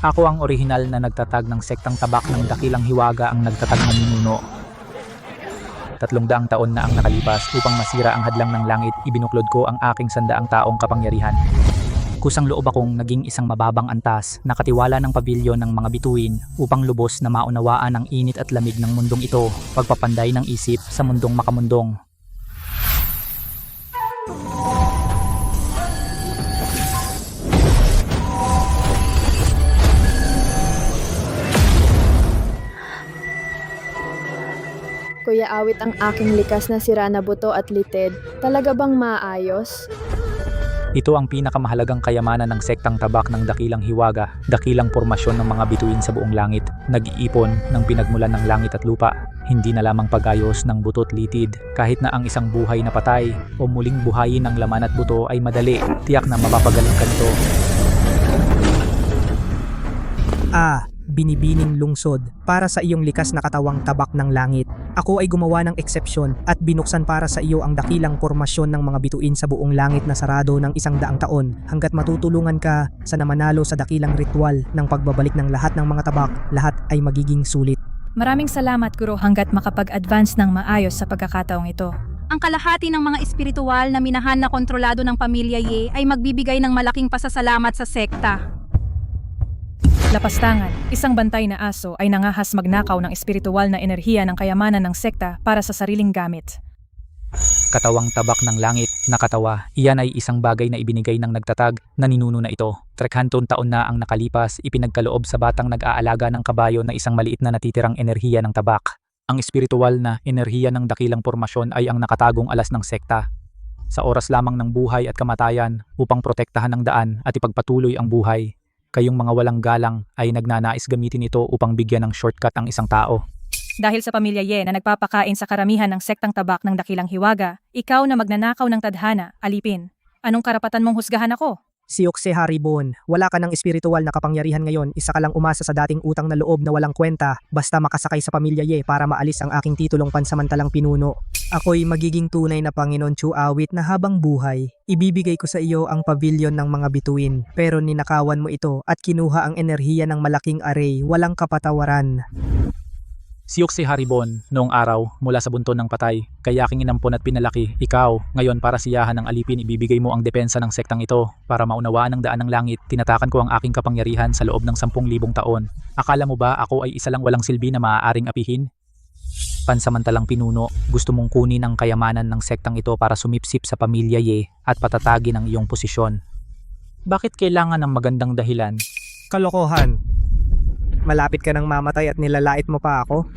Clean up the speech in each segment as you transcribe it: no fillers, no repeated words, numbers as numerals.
Ako ang orihinal na nagtatag ng sektang tabak ng dakilang hiwaga ang nagtatag ng ninuno. 300 taon na ang nakalipas upang masira ang hadlang ng langit, ibinuklod ko ang aking 100 taong kapangyarihan. Kusang loob akong naging isang mababang antas, nakatiwala ng pabilyon ng mga bituin upang lubos na maunawaan ang init at lamig ng mundong ito, pagpapanday ng isip sa mundong makamundong. Kuya Awit, ang aking likas na sira na buto at litid, talaga bang maayos? Ito ang pinakamahalagang kayamanan ng sektang tabak ng dakilang hiwaga, dakilang pormasyon ng mga bituin sa buong langit, nag-iipon ng pinagmulan ng langit at lupa, hindi na lamang pagayos ng buto't litid, kahit na ang isang buhay na patay o muling buhayin ng laman at buto ay madali, tiyak na mapapagaling ka nito. Binibining lungsod, para sa iyong likas na katawang tabak ng langit. Ako ay gumawa ng eksepsyon at binuksan para sa iyo ang dakilang pormasyon ng mga bituin sa buong langit na sarado ng 100 taon hanggat matutulungan ka sa namanalo sa dakilang ritual ng pagbabalik ng lahat ng mga tabak, lahat ay magiging sulit. Maraming salamat, Guro, hanggat makapag-advance ng maayos sa pagkakataong ito. Ang kalahati ng mga espiritual na minahan na kontrolado ng pamilya Ye ay magbibigay ng malaking pasasalamat sa sekta. Lapastangan, isang bantay na aso ay nangahas magnakaw ng espiritual na enerhiya ng kayamanan ng sekta para sa sariling gamit. Katawang tabak ng langit, nakatawa, iyan ay isang bagay na ibinigay ng nagtatag na ninuno na ito. 300 taon na ang nakalipas, ipinagkaloob sa batang nag-aalaga ng kabayo na isang maliit na natitirang enerhiya ng tabak. Ang espiritual na enerhiya ng dakilang pormasyon ay ang nakatagong alas ng sekta. Sa oras lamang ng buhay at kamatayan upang protektahan ang daan at ipagpatuloy ang buhay. Kayong mga walang galang ay nagnanais gamitin ito upang bigyan ng shortcut ang isang tao. Dahil sa pamilya Ye na nagpapakain sa karamihan ng sektang tabak ng dakilang hiwaga, ikaw na magnanakaw ng tadhana, alipin. Anong karapatan mong husgahan ako? Siokse Haribon, wala ka ng espiritual na kapangyarihan ngayon, isa ka lang umasa sa dating utang na loob na walang kwenta, basta makasakay sa pamilya Ye para maalis ang aking titulong pansamantalang pinuno. Ako'y magiging tunay na Panginoon Chu Awit na habang buhay, ibibigay ko sa iyo ang pavilion ng mga bituin, pero ninakawan mo ito at kinuha ang enerhiya ng malaking array, walang kapatawaran. Siyok si Haribon noong araw mula sa bunton ng patay, kaya aking inampon at pinalaki. Ikaw, ngayon para siyahan ng alipin, ibibigay mo ang depensa ng sektang ito. Para maunawaan ang daan ng langit, tinatakan ko ang aking kapangyarihan sa loob ng 10,000 taon. Akala mo ba ako ay isa lang walang silbi na maaaring apihin? Pansamantalang pinuno, gusto mong kunin ang kayamanan ng sektang ito para sumipsip sa pamilya Ye at patatagin ang iyong posisyon. Bakit kailangan ng magandang dahilan? Kalokohan. Malapit ka nang mamatay at nilalait mo pa ako?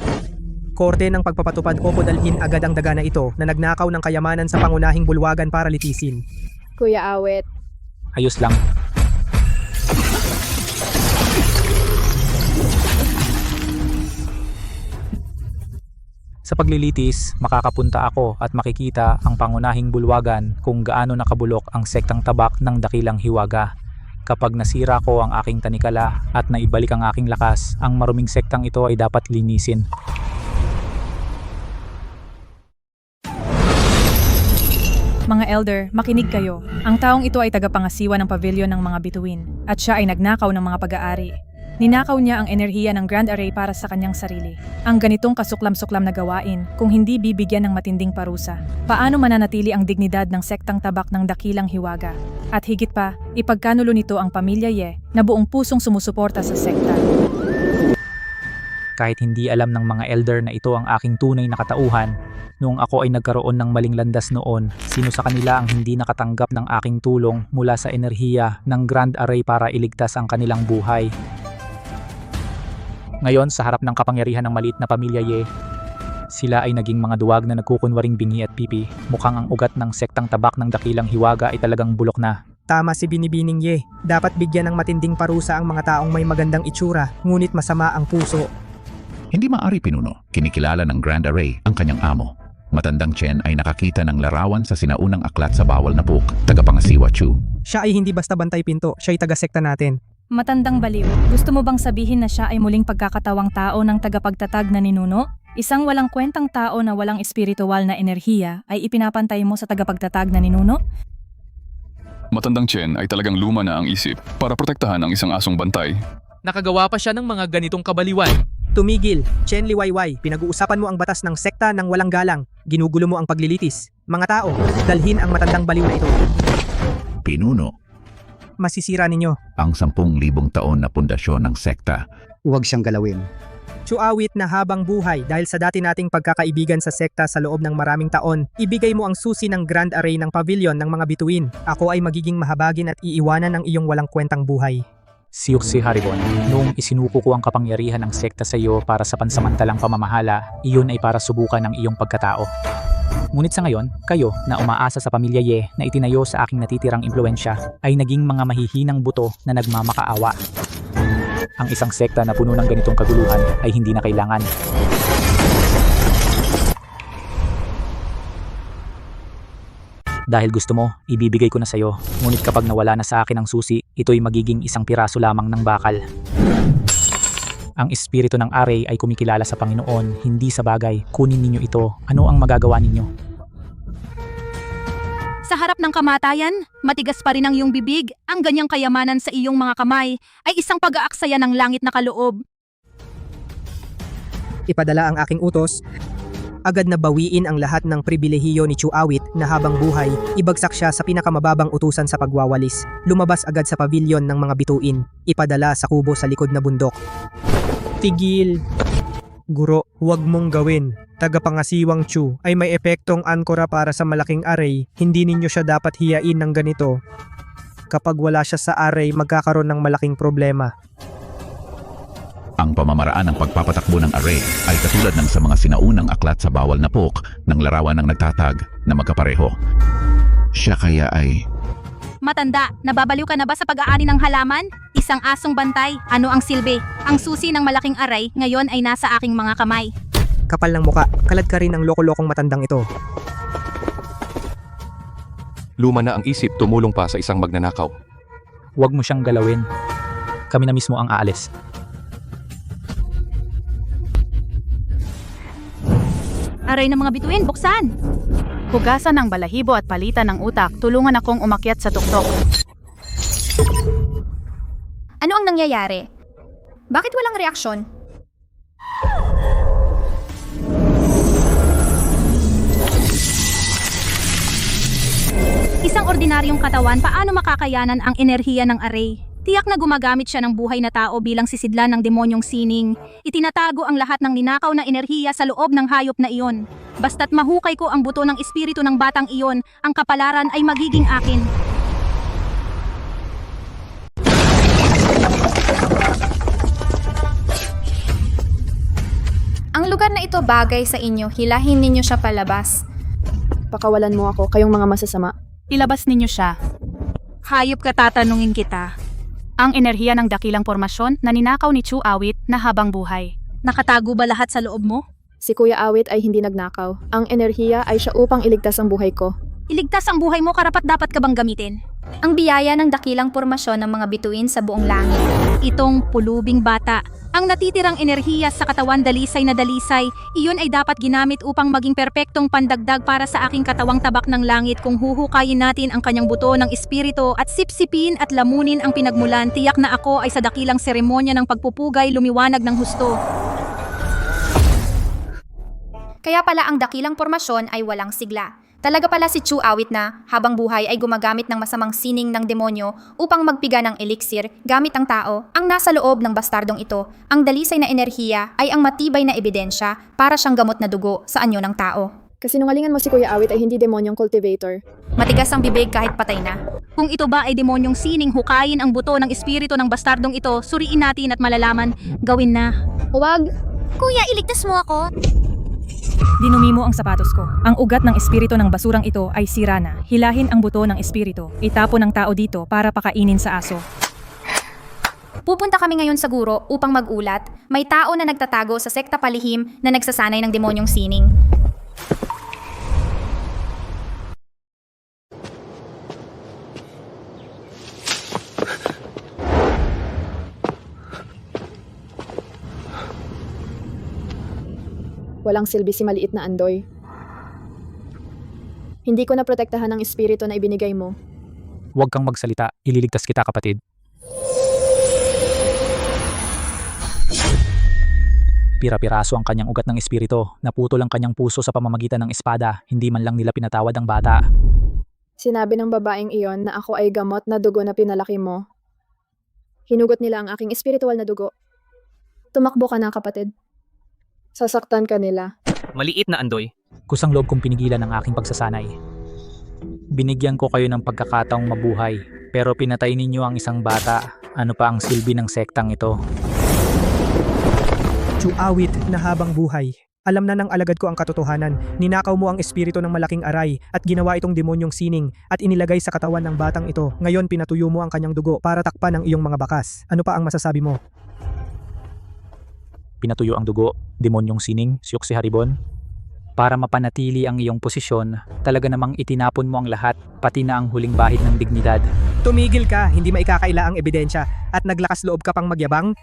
Korte ng pagpapatupad ko dalhin agad ang daga na ito na nagnakaw ng kayamanan sa pangunahing bulwagan para litisin. Kuya Awit, Ayos lang. Sa paglilitis, makakapunta ako at makikita ang pangunahing bulwagan kung gaano nakabulok ang sektang tabak ng dakilang hiwaga. Kapag nasira ko ang aking tanikala at naibalik ang aking lakas, ang maruming sektang ito ay dapat linisin. Mga elder, makinig kayo. Ang taong ito ay tagapangasiwa ng pavilion ng mga bituin at siya ay nagnakaw ng mga pag-aari. Ninakaw niya ang enerhiya ng Grand Array para sa kanyang sarili. Ang ganitong kasuklam-suklam na gawain kung hindi bibigyan ng matinding parusa. Paano mananatili ang dignidad ng sektang tabak ng dakilang hiwaga? At higit pa, ipagkanulo nito ang pamilya Ye na buong pusong sumusuporta sa sekta. Kahit hindi alam ng mga elder na ito ang aking tunay na katauhan, noong ako ay nagkaroon ng maling landas noon, sino sa kanila ang hindi nakatanggap ng aking tulong mula sa enerhiya ng Grand Array para iligtas ang kanilang buhay? Ngayon, sa harap ng kapangyarihan ng maliit na pamilya Ye, sila ay naging mga duwag na nagkukunwaring bingi at pipi. Mukhang ang ugat ng sektang tabak ng dakilang hiwaga ay talagang bulok na. Tama si Binibining Ye, dapat bigyan ng matinding parusa ang mga taong may magandang itsura, ngunit masama ang puso. Hindi maari, pinuno. Kinikilala ng Grand Array ang kanyang amo. Matandang Chen ay nakakita ng larawan sa sinaunang aklat sa bawal na book, tagapangasiwa Chu. Siya ay hindi basta bantay pinto, siya ay taga-sekta natin. Matandang baliw, gusto mo bang sabihin na siya ay muling pagkakatawang tao ng tagapagtatag na ninuno? Isang walang kwentang tao na walang espiritual na enerhiya ay ipinapantay mo sa tagapagtatag na ninuno? Matandang Chen ay talagang luma na ang isip para protektahan ang isang asong bantay. Nakagawa pa siya ng mga ganitong kabaliwan. Tumigil, Chen Liwayway, pinag-uusapan mo ang batas ng sekta ng walang galang. Ginugulo mo ang paglilitis. Mga tao, dalhin ang matandang baliw na ito. Pinuno, Masisira ninyo. ang 10,000 taon na pundasyon ng sekta. Huwag siyang galawin. Chuawit na habang buhay dahil sa dati nating pagkakaibigan sa sekta sa loob ng maraming taon, ibigay mo ang susi ng Grand Array ng pavilion ng mga bituin. Ako ay magiging mahabagin at iiwanan ang iyong walang kwentang buhay. Siyok si Haribon, noong isinuko ko ang kapangyarihan ng sekta sa iyo para sa pansamantalang pamamahala, iyon ay para subukan ang iyong pagkatao. Ngunit sa ngayon, kayo na umaasa sa pamilya Ye na itinayo sa aking natitirang impluensya ay naging mga mahihinang buto na nagmamakaawa. Ang isang sekta na puno ng ganitong kaguluhan ay hindi na kailangan. Dahil gusto mo, ibibigay ko na sa'yo. Ngunit kapag nawala na sa akin ang susi, ito'y magiging isang piraso lamang ng bakal. Ang espiritu ng Array ay kumikilala sa Panginoon, hindi sa bagay. Kunin ninyo ito. Ano ang magagawa ninyo? Sa harap ng kamatayan, matigas pa rin ang iyong bibig. Ang ganyang kayamanan sa iyong mga kamay ay isang pag-aaksaya ng langit na kaloob. Ipadala ang aking utos. Agad na bawiin ang lahat ng pribilehiyo ni Chuawit na habang buhay, ibagsak siya sa pinakamababang utusan sa pagwawalis. Lumabas agad sa pavilion ng mga bituin. Ipadala sa kubo sa likod na bundok. Tigil! Guro, huwag mong gawin. Tagapangasiwang Chu ay may epektong ankora para sa malaking array. Hindi ninyo siya dapat hiyain ng ganito. Kapag wala siya sa array, magkakaroon ng malaking problema. Ang pamamaraan ng pagpapatakbo ng array ay katulad ng sa mga sinaunang aklat sa bawal na pok ng larawan ng nagtatag na magkapareho. Siya kaya ay Matanda, nababaliw ka na ba sa pag-aani ng halaman? Isang asong bantay, ano ang silbi? Ang susi ng malaking aray ngayon ay nasa aking mga kamay. Kapal ng muka, kalad ka rin ang loko-lokong matandang ito. Luma na ang isip, tumulong pa sa isang magnanakaw. Huwag mo siyang galawin. Kami na mismo ang aalis. Aray ng mga bituin, buksan! Hugasan ang balahibo at palitan ng utak. Tulungan akong umakyat sa tuktok. Ano ang nangyayari? Bakit walang reaksyon? Isang ordinaryong katawan, paano makakayanan ang enerhiya ng aray? Tiyak na gumagamit siya ng buhay na tao bilang sisidlan ng demonyong sining. Itinatago ang lahat ng ninakaw na enerhiya sa loob ng hayop na iyon. Basta't mahukay ko ang buto ng espiritu ng batang iyon, ang kapalaran ay magiging akin. Ang lugar na ito bagay sa inyo, hilahin ninyo siya palabas. Pakawalan mo ako, kayong mga masasama. Ilabas ninyo siya. Hayop ka, tatanungin kita. Ang enerhiya ng dakilang pormasyon na ninakaw ni Chuawit na habang buhay. Nakatago ba lahat sa loob mo? Si Kuya Awit ay hindi nagnakaw. Ang enerhiya ay siya upang iligtas ang buhay ko. Iligtas ang buhay mo, karapat-dapat ka bang gamitin? Ang biyaya ng dakilang pormasyon ng mga bituin sa buong langit. Itong pulubing bata. Ang natitirang enerhiya sa katawan dalisay na dalisay, iyon ay dapat ginamit upang maging perpektong pandagdag para sa aking katawang tabak ng langit. Kung huhukayin natin ang kanyang buto ng espiritu at sipsipin at lamunin ang pinagmulan, tiyak na ako ay sa dakilang seremonya ng pagpupugay lumiwanag ng husto. Kaya pala ang dakilang pormasyon ay walang sigla. Talaga pala si Chuawit na, habang buhay ay gumagamit ng masamang sining ng demonyo upang magpiga ng elixir gamit ang tao. Ang nasa loob ng bastardong ito, ang dalisay na enerhiya ay ang matibay na ebidensya para siyang gamot na dugo sa anyo ng tao. Kasinungalingan mo si Kuya Awit ay hindi demonyong cultivator. Matigas ang bibig kahit patay na. Kung ito ba ay demonyong sining, hukayin ang buto ng espiritu ng bastardong ito, suriin natin at malalaman, gawin na. Huwag! Kuya, iligtas mo ako! Dinumi mo ang sapatos ko. Ang ugat ng espiritu ng basurang ito ay sira na. Hilahin ang buto ng espiritu. Itapon ng tao dito para pakainin sa aso. Pupunta kami ngayon sa guro upang mag-ulat. May tao na nagtatago sa sekta palihim na nagsasanay ng demonyong sining. Walang silbi si maliit na Andoy. Hindi ko na protektahan ang espiritu na ibinigay mo. Huwag kang magsalita. Ililigtas kita, kapatid. Pira-piraso ang kanyang ugat ng espiritu, naputol ang kanyang puso sa pamamagitan ng espada, hindi man lang nila pinatawad ang bata. Sinabi ng babaeng iyon na ako ay gamot na dugo na pinalaki mo. Hinugot nila ang aking espiritual na dugo. Tumakbo ka na, kapatid. Sasaktan ka nila. Maliit na andoy. Kusang loob kong pinigilan ang aking pagsasanay. Binigyan ko kayo ng pagkakataong mabuhay, pero pinatay ninyo ang isang bata. Ano pa ang silbi ng sektang ito? Chuawit na habang buhay. Alam na ng alagad ko ang katotohanan. Ninakaw mo ang espiritu ng malaking aray at ginawa itong demonyong sining at inilagay sa katawan ng batang ito. Ngayon pinatuyo mo ang kanyang dugo para takpan ang iyong mga bakas. Ano pa ang masasabi mo? Pinatuyo ang dugo, demonyong sining, siyok si Haribon. Para mapanatili ang iyong posisyon, talaga namang itinapon mo ang lahat, pati na ang huling bahid ng dignidad. Tumigil ka, hindi maikakaila ang ebidensya at naglakas loob ka pang magyabang?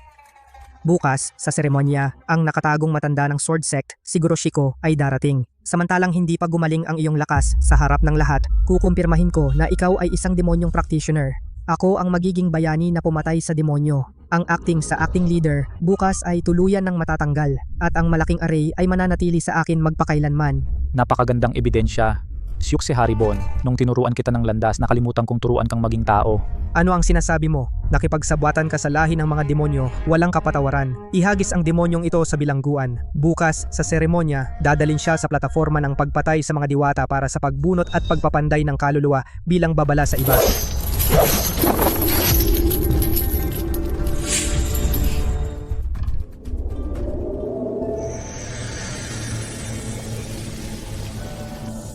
Bukas, sa seremonya, ang nakatagong matanda ng sword sect, si Goroshiko, ay darating. Samantalang hindi pa gumaling ang iyong lakas, sa harap ng lahat, kukumpirmahin ko na ikaw ay isang demonyong practitioner. Ako ang magiging bayani na pumatay sa demonyo. Ang acting sa acting leader, bukas ay tuluyan ng matatanggal, at ang malaking array ay mananatili sa akin magpakailanman. Napakagandang ebidensya. Siyok si Haribon, nung tinuruan kita ng landas, nakalimutan kong turuan kang maging tao. Ano ang sinasabi mo? Nakipagsabwatan ka sa lahi ng mga demonyo, walang kapatawaran. Ihagis ang demonyong ito sa bilangguan. Bukas, sa seremonya, dadalin siya sa plataforma ng pagpatay sa mga diwata para sa pagbunot at pagpapanday ng kaluluwa bilang babala sa iba.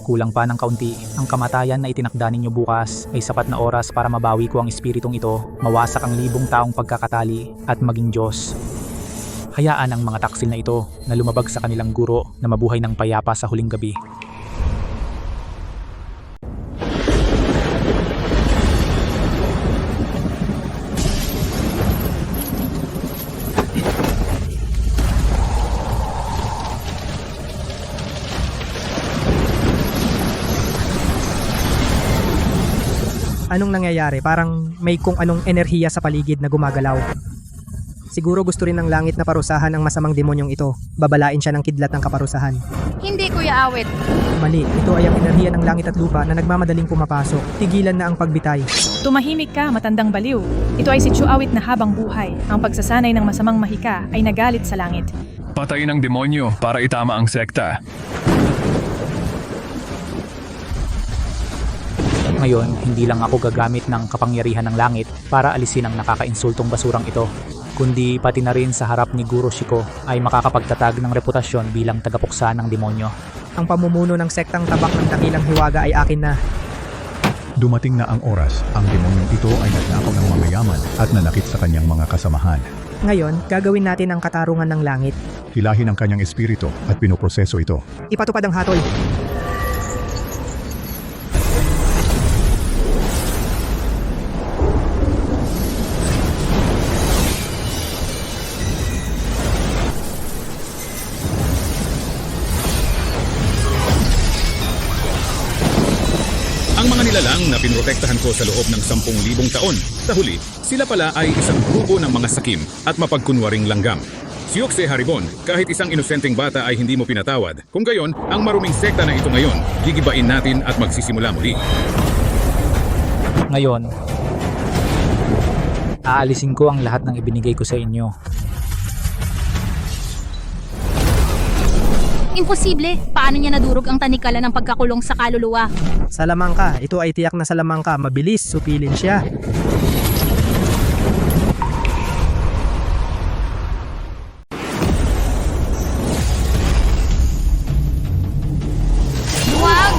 Kulang pa ng kaunti, ang kamatayan na itinakda ninyo bukas ay sapat na oras para mabawi ko ang espiritong ito, mawasak ang libong taong pagkakatali, at maging Diyos. Hayaan ang mga taksil na ito na lumabag sa kanilang guro na mabuhay ng payapa sa huling gabi. Anong nangyayari? Parang may kung anong enerhiya sa paligid na gumagalaw. Siguro gusto rin ng langit na parusahan ang masamang demonyong ito. Babalain siya ng kidlat ng kaparusahan. Hindi, Kuya Awit. Mali, ito ay ang enerhiya ng langit at lupa na nagmamadaling pumapasok. Tigilan na ang pagbitay. Tumahimik ka, matandang baliw. Ito ay si Chuawit na habang buhay. Ang pagsasanay ng masamang mahika ay nagalit sa langit. Patayin ang demonyo para itama ang sekta. Ngayon, hindi lang ako gagamit ng kapangyarihan ng langit para alisin ang nakakainsultong basurang ito, kundi pati na rin sa harap ni Goroshiko ay makakapagtatag ng reputasyon bilang tagapuksa ng demonyo. Ang pamumuno ng sektang tabak ng dakilang hiwaga ay akin na. Dumating na ang oras, ang demonyong ito ay nagnakaw ng mga mayaman at nanakit sa kanyang mga kasamahan. Ngayon, gagawin natin ang katarungan ng langit. Hilahin ang kanyang espiritu at pinoproseso ito. Ipatupad ang hatol. Ang mga nilalang na pinrotektahan ko sa loob ng 10,000 taon. Sa huli, sila pala ay isang grupo ng mga sakim at mapagkunwaring langgam. Siyok si Haribon, kahit isang inosenteng bata ay hindi mo pinatawad. Kung gayon, ang maruming sekta na ito ngayon, gigibain natin at magsisimula muli. Ngayon, aalisin ko ang lahat ng ibinigay ko sa inyo. Imposible. Paano niya nadurog ang tanikala ng pagkakulong sa kaluluwa? Salamangka, ito ay tiyak na salamangka. Mabilis, supilin siya. Huwag!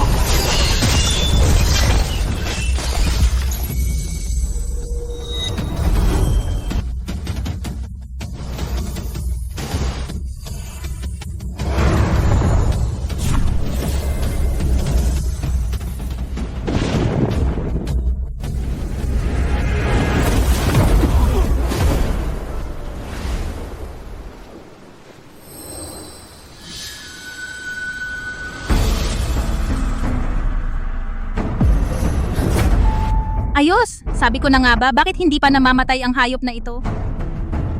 Ayos! Sabi ko na nga ba, bakit hindi pa namamatay ang hayop na ito?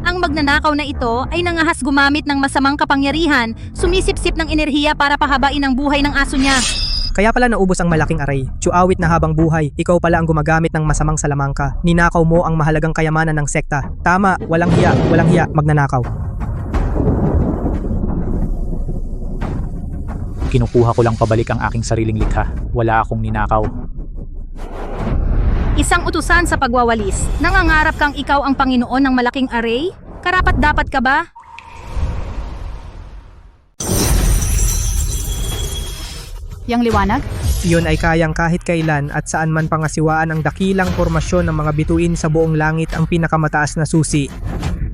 Ang magnanakaw na ito ay nangahas gumamit ng masamang kapangyarihan, sumisipsip ng enerhiya para pahabain ang buhay ng aso niya. Kaya pala naubos ang malaking aray. Chuawit na habang buhay, ikaw pala ang gumagamit ng masamang salamangka. Ninakaw mo ang mahalagang kayamanan ng sekta. Tama, walang hiya, magnanakaw. Kinukuha ko lang pabalik ang aking sariling likha. Wala akong ninakaw. Isang utusan sa pagwawalis. Nangangarap kang ikaw ang Panginoon ng malaking aray? Karapat-dapat ka ba? Yang liwanag? Iyon ay kayang kahit kailan at saan man pangasiwaan ang dakilang formasyon ng mga bituin sa buong langit ang pinakamataas na susi.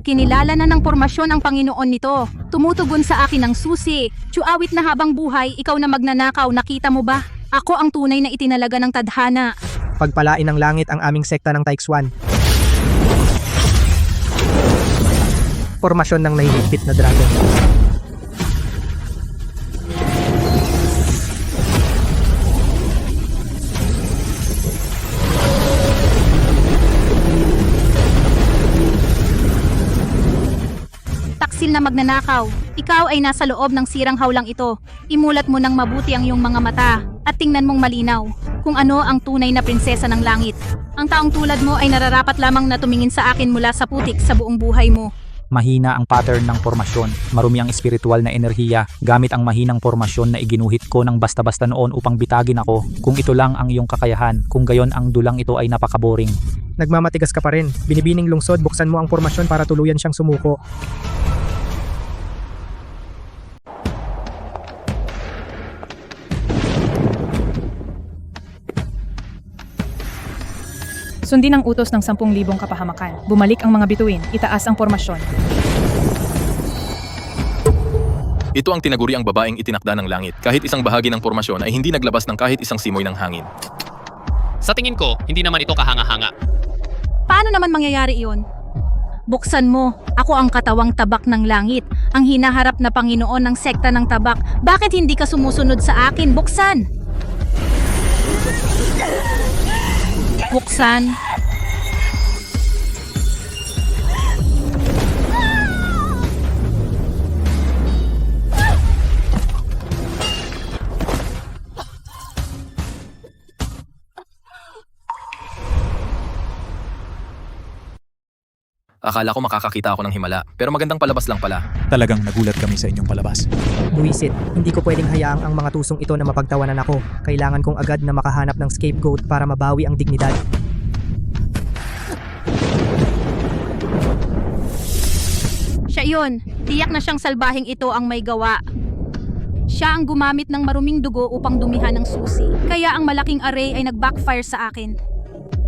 Kinilala na ng pormasyon ang Panginoon nito. Tumutugon sa akin ng susi. Chuawit na habang buhay, ikaw na magnanakaw, nakita mo ba? Ako ang tunay na itinalaga ng tadhana. Pagpalain ng langit ang aming sekta ng Taixuan. Formasyon ng nahihigpit na dragon. Taksil na magnanakaw. Ikaw ay nasa loob ng sirang hawlang ito. Imulat mo ng mabuti ang iyong mga mata at tingnan mong malinaw kung ano ang tunay na prinsesa ng langit. Ang taong tulad mo ay nararapat lamang na tumingin sa akin mula sa putik sa buong buhay mo. Mahina ang pattern ng formasyon. Marumi ang espiritual na enerhiya. Gamit ang mahinang formasyon na iginuhit ko ng basta-basta noon upang bitagin ako. Kung ito lang ang iyong kakayahan, kung gayon ang dulang ito ay napakaboring. Nagmamatigas ka pa rin. Binibining lungsod, buksan mo ang formasyon para tuluyan siyang sumuko. Sundin ang utos ng 10,000 kapahamakan. Bumalik ang mga bituin, itaas ang formasyon. Ito ang tinaguriang babaeng itinakda ng langit. Kahit isang bahagi ng formasyon ay hindi naglabas ng kahit isang simoy ng hangin. Sa tingin ko, hindi naman ito kahanga-hanga. Paano naman mangyayari iyon? Buksan mo, ako ang katawang tabak ng langit, ang hinaharap na Panginoon ng sekta ng tabak. Bakit hindi ka sumusunod sa akin? Buksan! Buksan. Akala ko makakakita ako ng himala, pero magandang palabas lang pala. Talagang nagulat kami sa inyong palabas. Buwisit, hindi ko pwedeng hayaang ang mga tusong ito na mapagtawanan ako. Kailangan kong agad na makahanap ng scapegoat para mabawi ang dignidad. Siya yun. Tiyak na siyang salbahing ito ang may gawa. Siya ang gumamit ng maruming dugo upang dumihan ng susi. Kaya ang malaking array ay nag-backfire sa akin.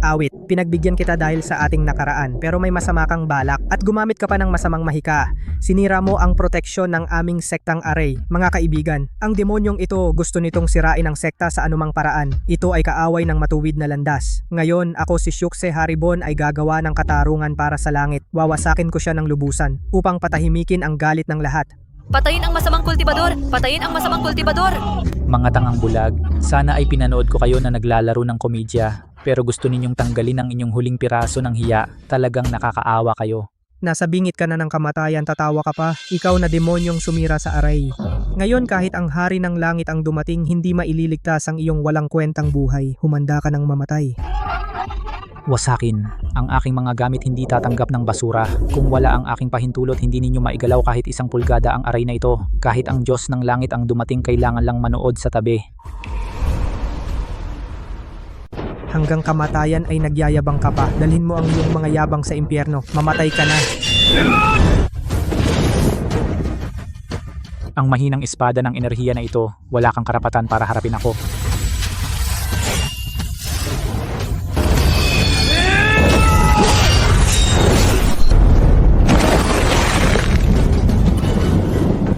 Awit, pinagbigyan kita dahil sa ating nakaraan pero may masama kang balak at gumamit ka pa ng masamang mahika. Sinira mo ang proteksyon ng aming sektang array. Mga kaibigan, ang demonyong ito gusto nitong sirain ang sekta sa anumang paraan. Ito ay kaaway ng matuwid na landas. Ngayon, ako si Syukse Haribon ay gagawa ng katarungan para sa langit. Wawasakin ko siya ng lubusan upang patahimikin ang galit ng lahat. Patayin ang masamang kultibador! Patayin ang masamang kultibador! Mga tangang bulag, sana ay pinanood ko kayo na naglalaro ng komedya. Pero gusto ninyong tanggalin ang inyong huling piraso ng hiya. Talagang nakakaawa kayo. Nasa bingit ka na ng kamatayan, tatawa ka pa. Ikaw na demonyong sumira sa aray. Ngayon kahit ang hari ng langit ang dumating, hindi maililigtas ang iyong walang kwentang buhay. Humanda ka ng mamatay. Wasakin. Ang aking mga gamit hindi tatanggap ng basura. Kung wala ang aking pahintulot, hindi ninyo maigalaw kahit isang pulgada ang aray na ito. Kahit ang Diyos ng langit ang dumating, kailangan lang manood sa tabi. Hanggang kamatayan ay nagyayabang ka pa. Dalhin mo ang iyong mga yabang sa impyerno. Mamatay ka na. Ang mahinang espada ng enerhiya na ito, wala kang karapatan para harapin ako.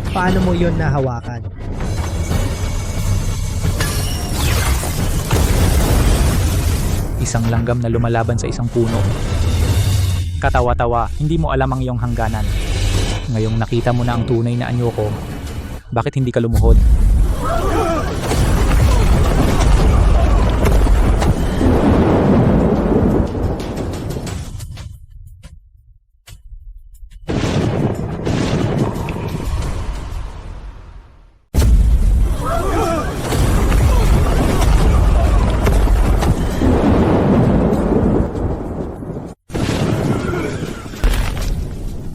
Paano mo yon nahawakan? Isang langgam na lumalaban sa isang puno. Katawa-tawa, hindi mo alam ang iyong hangganan. Ngayong nakita mo na ang tunay na anyo ko, bakit hindi ka lumuhod?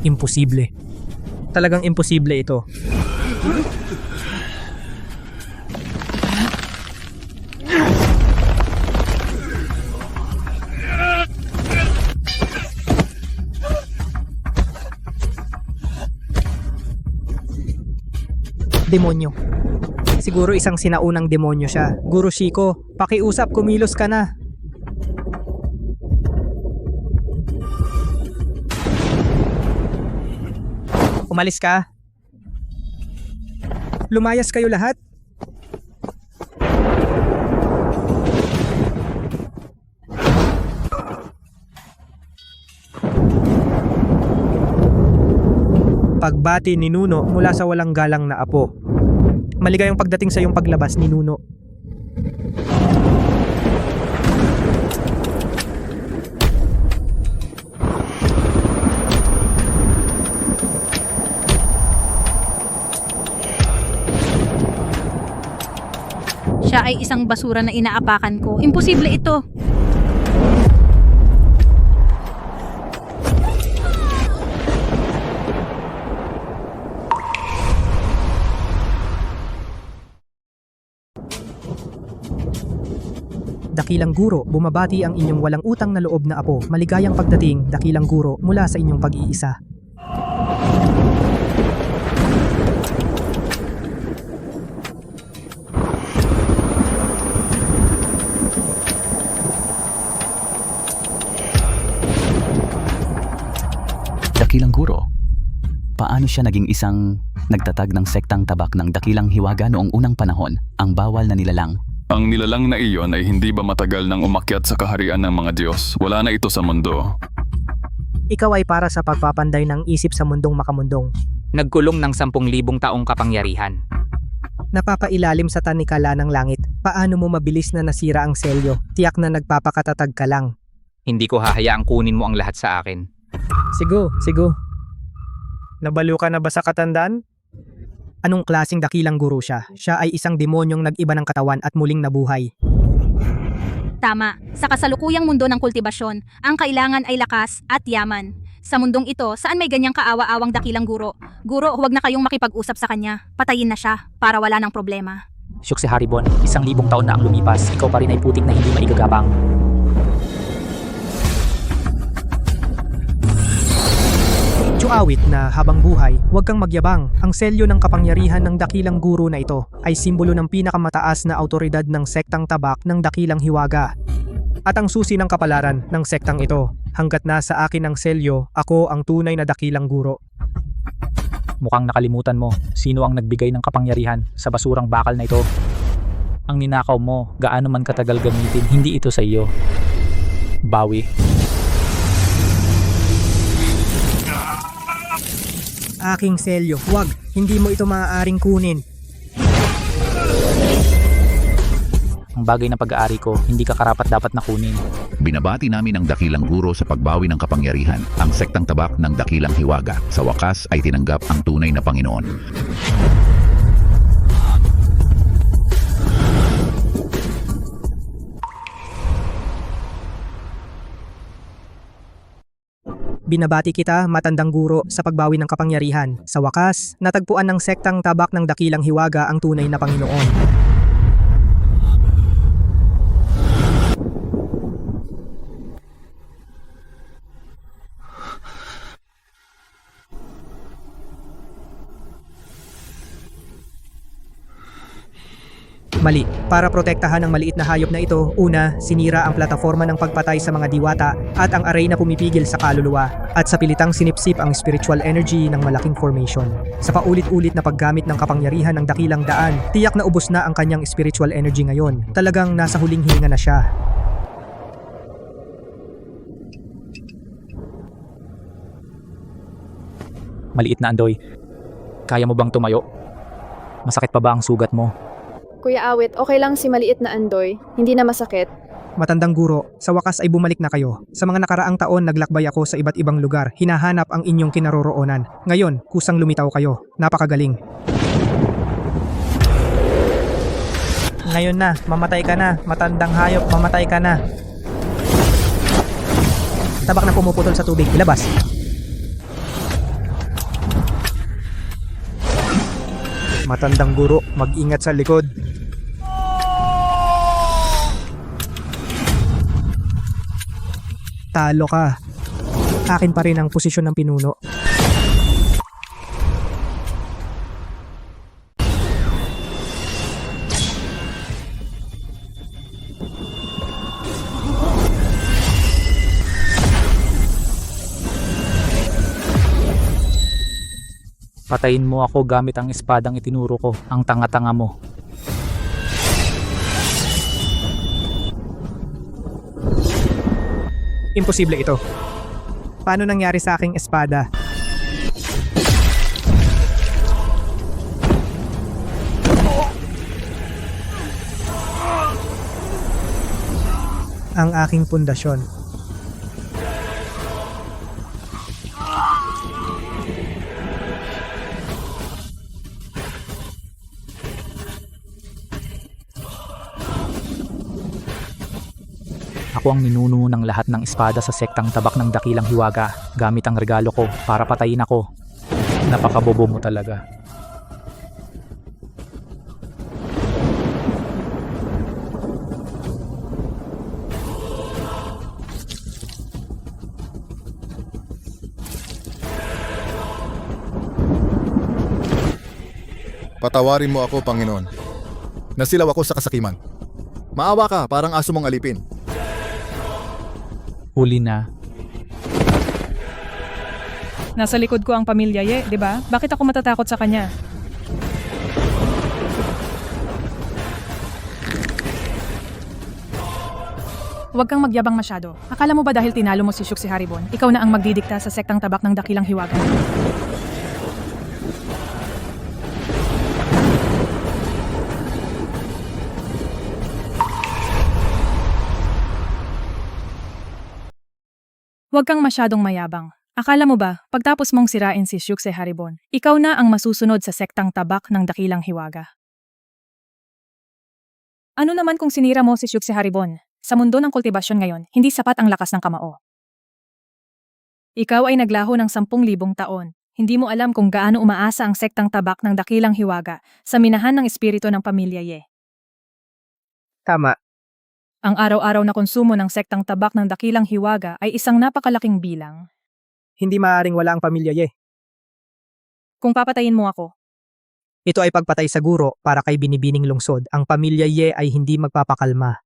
Imposible. Talagang imposible ito. Demonyo. Siguro isang sinaunang demonyo siya. Guro Shiko, pakiusap, kumilos ka na. Umalis ka. Lumayas kayo lahat. Pagbati ni Nuno mula sa walang galang na apo. Maligayang pagdating sa iyong paglabas ni Nuno. Siya ay isang basura na inaapakan ko. Imposible ito. Dakilang Guro, bumabati ang inyong walang utang na loob na apo. Maligayang pagdating, Dakilang Guro, mula sa inyong pag-iisa. Dakilang Guro, paano siya naging isang nagtatag ng sektang tabak ng Dakilang Hiwaga noong unang panahon, ang bawal na nilalang? Ang nilalang na iyon ay hindi ba matagal nang umakyat sa kaharian ng mga Diyos? Wala na ito sa mundo. Ikaw ay para sa pagpapanday ng isip sa mundong makamundong. Nagkulong ng 10,000 taong kapangyarihan. Napapailalim sa tanikala ng langit. Paano mo mabilis na nasira ang selyo? Tiyak na nagpapakatatag ka lang. Hindi ko hahayaang kunin mo ang lahat sa akin. Sigo. Nabalo ka na ba sa katandaan? Anong klaseng dakilang guro siya? Siya ay isang demonyong nag-iba ng katawan at muling nabuhay. Tama. Sa kasalukuyang mundo ng kultibasyon, ang kailangan ay lakas at yaman. Sa mundong ito, saan may ganyang kaawa-awang dakilang guro? Guro, huwag na kayong makipag-usap sa kanya. Patayin na siya para wala ng problema. Syuk si Haribon, 1,000 taon na ang lumipas, ikaw pa rin ay putik na hindi maigagapang. Chuawit na habang buhay, huwag kang magyabang. Ang selyo ng kapangyarihan ng dakilang guro na ito ay simbolo ng pinakamataas na autoridad ng sektang tabak ng Dakilang Hiwaga. At ang susi ng kapalaran ng sektang ito, hanggat nasa akin ang selyo, ako ang tunay na dakilang guro. Mukhang nakalimutan mo, sino ang nagbigay ng kapangyarihan sa basurang bakal na ito? Ang ninakaw mo, gaano man katagal gamitin, hindi ito sa iyo. Bawi. Aking selyo, huwag, hindi mo ito maaaring kunin. Ang bagay na pag-aari ko, hindi ka karapat dapat na kunin. Binabati namin ang Dakilang Guro sa pagbawi ng kapangyarihan, ang sektang tabak ng Dakilang Hiwaga. Sa wakas ay tinanggap ang tunay na Panginoon. Binabati kita, matandang guro, sa pagbawi ng kapangyarihan. Sa wakas, natagpuan ng sektang tabak ng Dakilang Hiwaga ang tunay na Panginoon. Mali. Para protektahan ang maliit na hayop na ito, una, sinira ang plataforma ng pagpatay sa mga diwata at ang array na pumipigil sa kaluluwa at sa pilitang sinipsip ang spiritual energy ng malaking formation. Sa paulit-ulit na paggamit ng kapangyarihan ng dakilang daan, tiyak na ubos na ang kanyang spiritual energy ngayon. Talagang nasa huling hininga na siya. Maliit na Andoy, kaya mo bang tumayo? Masakit pa ba ang sugat mo? Kuya Awit, okay lang si maliit na Andoy. Hindi na masakit. Matandang guro, sa wakas ay bumalik na kayo. Sa mga nakaraang taon naglakbay ako sa iba't ibang lugar, hinahanap ang inyong kinaroroonan. Ngayon, kusang lumitaw kayo. Napakagaling. Ngayon na, mamatay ka na. Matandang hayop, mamatay ka na. Tabak na pumuputol sa tubig, ilabas. Matandang guro, mag-ingat sa likod. Talo ka. Akin pa rin ang posisyon ng pinuno. Patayin mo ako gamit ang espadang itinuro ko, ang tanga-tanga mo. Imposible ito. Paano nangyari sa aking espada? Ang aking pundasyon. Ako ang ninuno ng lahat ng espada sa sektang tabak ng dakilang hiwaga gamit ang regalo ko para patayin ako. Napakabobo mo talaga. Patawarin mo ako, Panginoon. Nasilaw ako sa kasakiman. Maawa ka, parang aso mong alipin. Huli na. Nasa likod ko ang pamilya Ye, di ba? Bakit ako matatakot sa kanya? Huwag kang magyabang masyado. Akala mo ba dahil tinalo mo si Shuk si Haribon, ikaw na ang magdidikta sa sektang tabak ng dakilang hiwaga? Huwag kang masyadong mayabang. Akala mo ba, pagtapos mong sirain si Shuk si Haribon, ikaw na ang masusunod sa sektang tabak ng dakilang hiwaga? Ano naman kung sinira mo si Shuk si Haribon? Sa mundo ng kultibasyon ngayon, hindi sapat ang lakas ng kamao. Ikaw ay naglaho ng 10,000 taon. Hindi mo alam kung gaano umaasa ang sektang tabak ng dakilang hiwaga sa minahan ng espiritu ng pamilya Ye. Tama. Ang araw-araw na konsumo ng sektang tabak ng dakilang hiwaga ay isang napakalaking bilang. Hindi maaaring wala ang pamilya Ye. Kung papatayin mo ako, Ito ay pagpatay sa guro para kay binibining lungsod. Ang pamilya Ye ay hindi magpapakalma.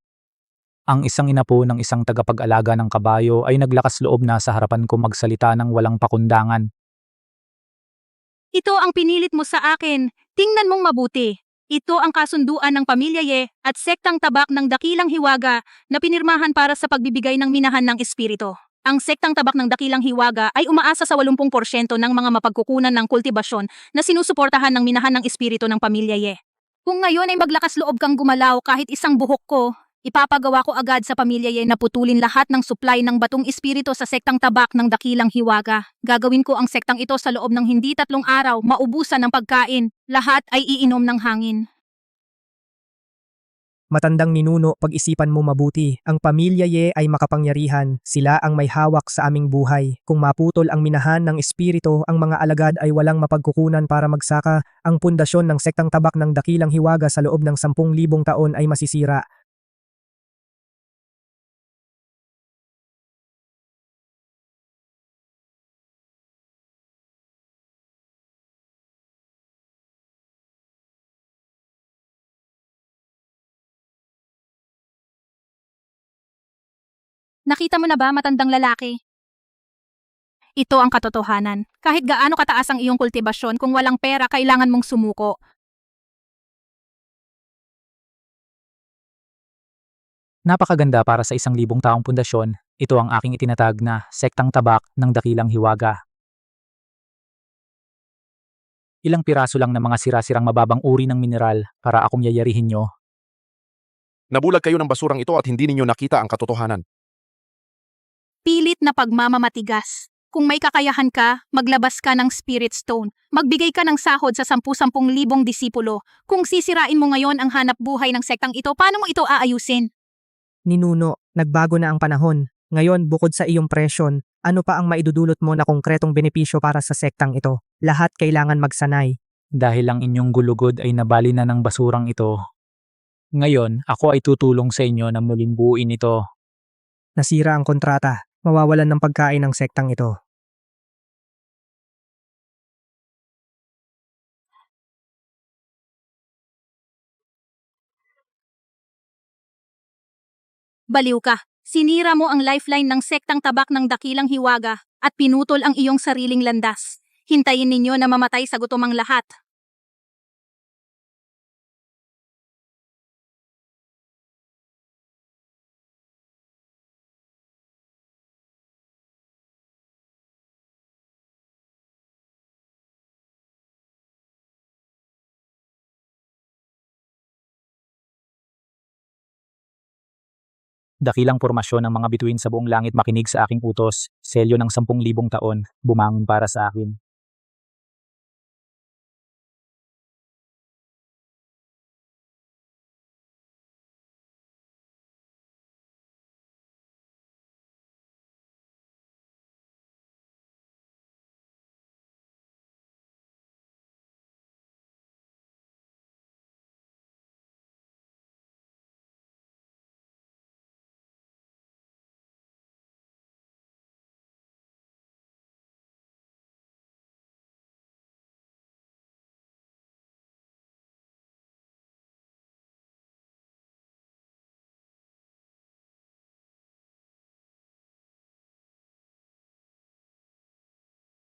Ang isang inapo ng isang tagapag-alaga ng kabayo ay naglakas loob na sa harapan ko magsalita ng walang pakundangan. Ito ang pinilit mo sa akin. Tingnan mong mabuti. Ito ang kasunduan ng pamilya Ye at sektang tabak ng dakilang hiwaga na pinirmahan para sa pagbibigay ng minahan ng espiritu. Ang sektang tabak ng dakilang hiwaga ay umaasa sa 80% ng mga mapagkukunan ng kultibasyon na sinusuportahan ng minahan ng espiritu ng pamilya Ye. Kung ngayon ay maglakas loob kang gumalaw kahit isang buhok ko, ipapagawa ko agad sa pamilya Ye na putulin lahat ng supply ng batong espiritu sa sektang tabak ng dakilang hiwaga. Gagawin ko ang sektang ito sa loob ng hindi 3 araw, maubusan ng pagkain. Lahat ay iinom ng hangin. Matandang ninuno, pag-isipan mo mabuti. Ang pamilya Ye ay makapangyarihan. Sila ang may hawak sa aming buhay. Kung maputol ang minahan ng espiritu, ang mga alagad ay walang mapagkukunan para magsaka. Ang pundasyon ng sektang tabak ng dakilang hiwaga sa loob ng 10,000 taon ay masisira. Nakita mo na ba, matandang lalaki? Ito ang katotohanan. Kahit gaano kataas ang iyong kultibasyon, kung walang pera, kailangan mong sumuko. Napakaganda para sa 1,000 taong pundasyon. Ito ang aking itinatag na sektang tabak ng dakilang hiwaga. Ilang piraso lang ng mga sira-sirang mababang uri ng mineral para akong yayarihin nyo. Nabulag kayo ng basurang ito at hindi ninyo nakita ang katotohanan. Pilit na pagmamamatigas. Kung may kakayahan ka, maglabas ka ng Spirit Stone. Magbigay ka ng sahod sa 10,000 disipulo. Kung sisirain mo ngayon ang hanap buhay ng sektang ito, paano mo ito aayusin? Ninuno, nagbago na ang panahon. Ngayon, bukod sa iyong presyon, ano pa ang maidudulot mo na konkretong benepisyo para sa sektang ito? Lahat kailangan magsanay. Dahil ang inyong gulugod ay nabali na ng basurang ito. Ngayon, ako ay tutulong sa inyo na muling buuin ito. Nasira ang kontrata. Mawawalan ng pagkain ng sektang ito. Baliw ka. Sinira mo ang lifeline ng sektang tabak ng dakilang hiwaga at pinutol ang iyong sariling landas. Hintayin ninyo na mamatay sa gutom ang lahat. Dakilang pormasyon ng mga bituin sa buong langit makinig sa aking utos, selyo ng 10,000 taon, bumangon para sa akin.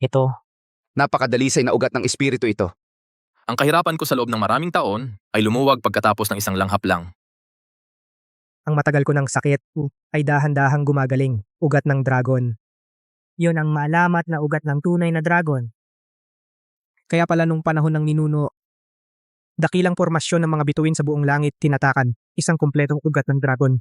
Ito, Napakadalisay na ugat ng espiritu ito. Ang kahirapan ko sa loob ng maraming taon ay lumuwag pagkatapos ng isang langhap lang. Ang matagal ko ng sakit ay dahan-dahang gumagaling. Ugat ng dragon. Yun ang malamat na ugat ng tunay na dragon. Kaya pala nung panahon ng ninuno, dakilang pormasyon ng mga bituin sa buong langit tinatakan, isang kumpletong ugat ng dragon.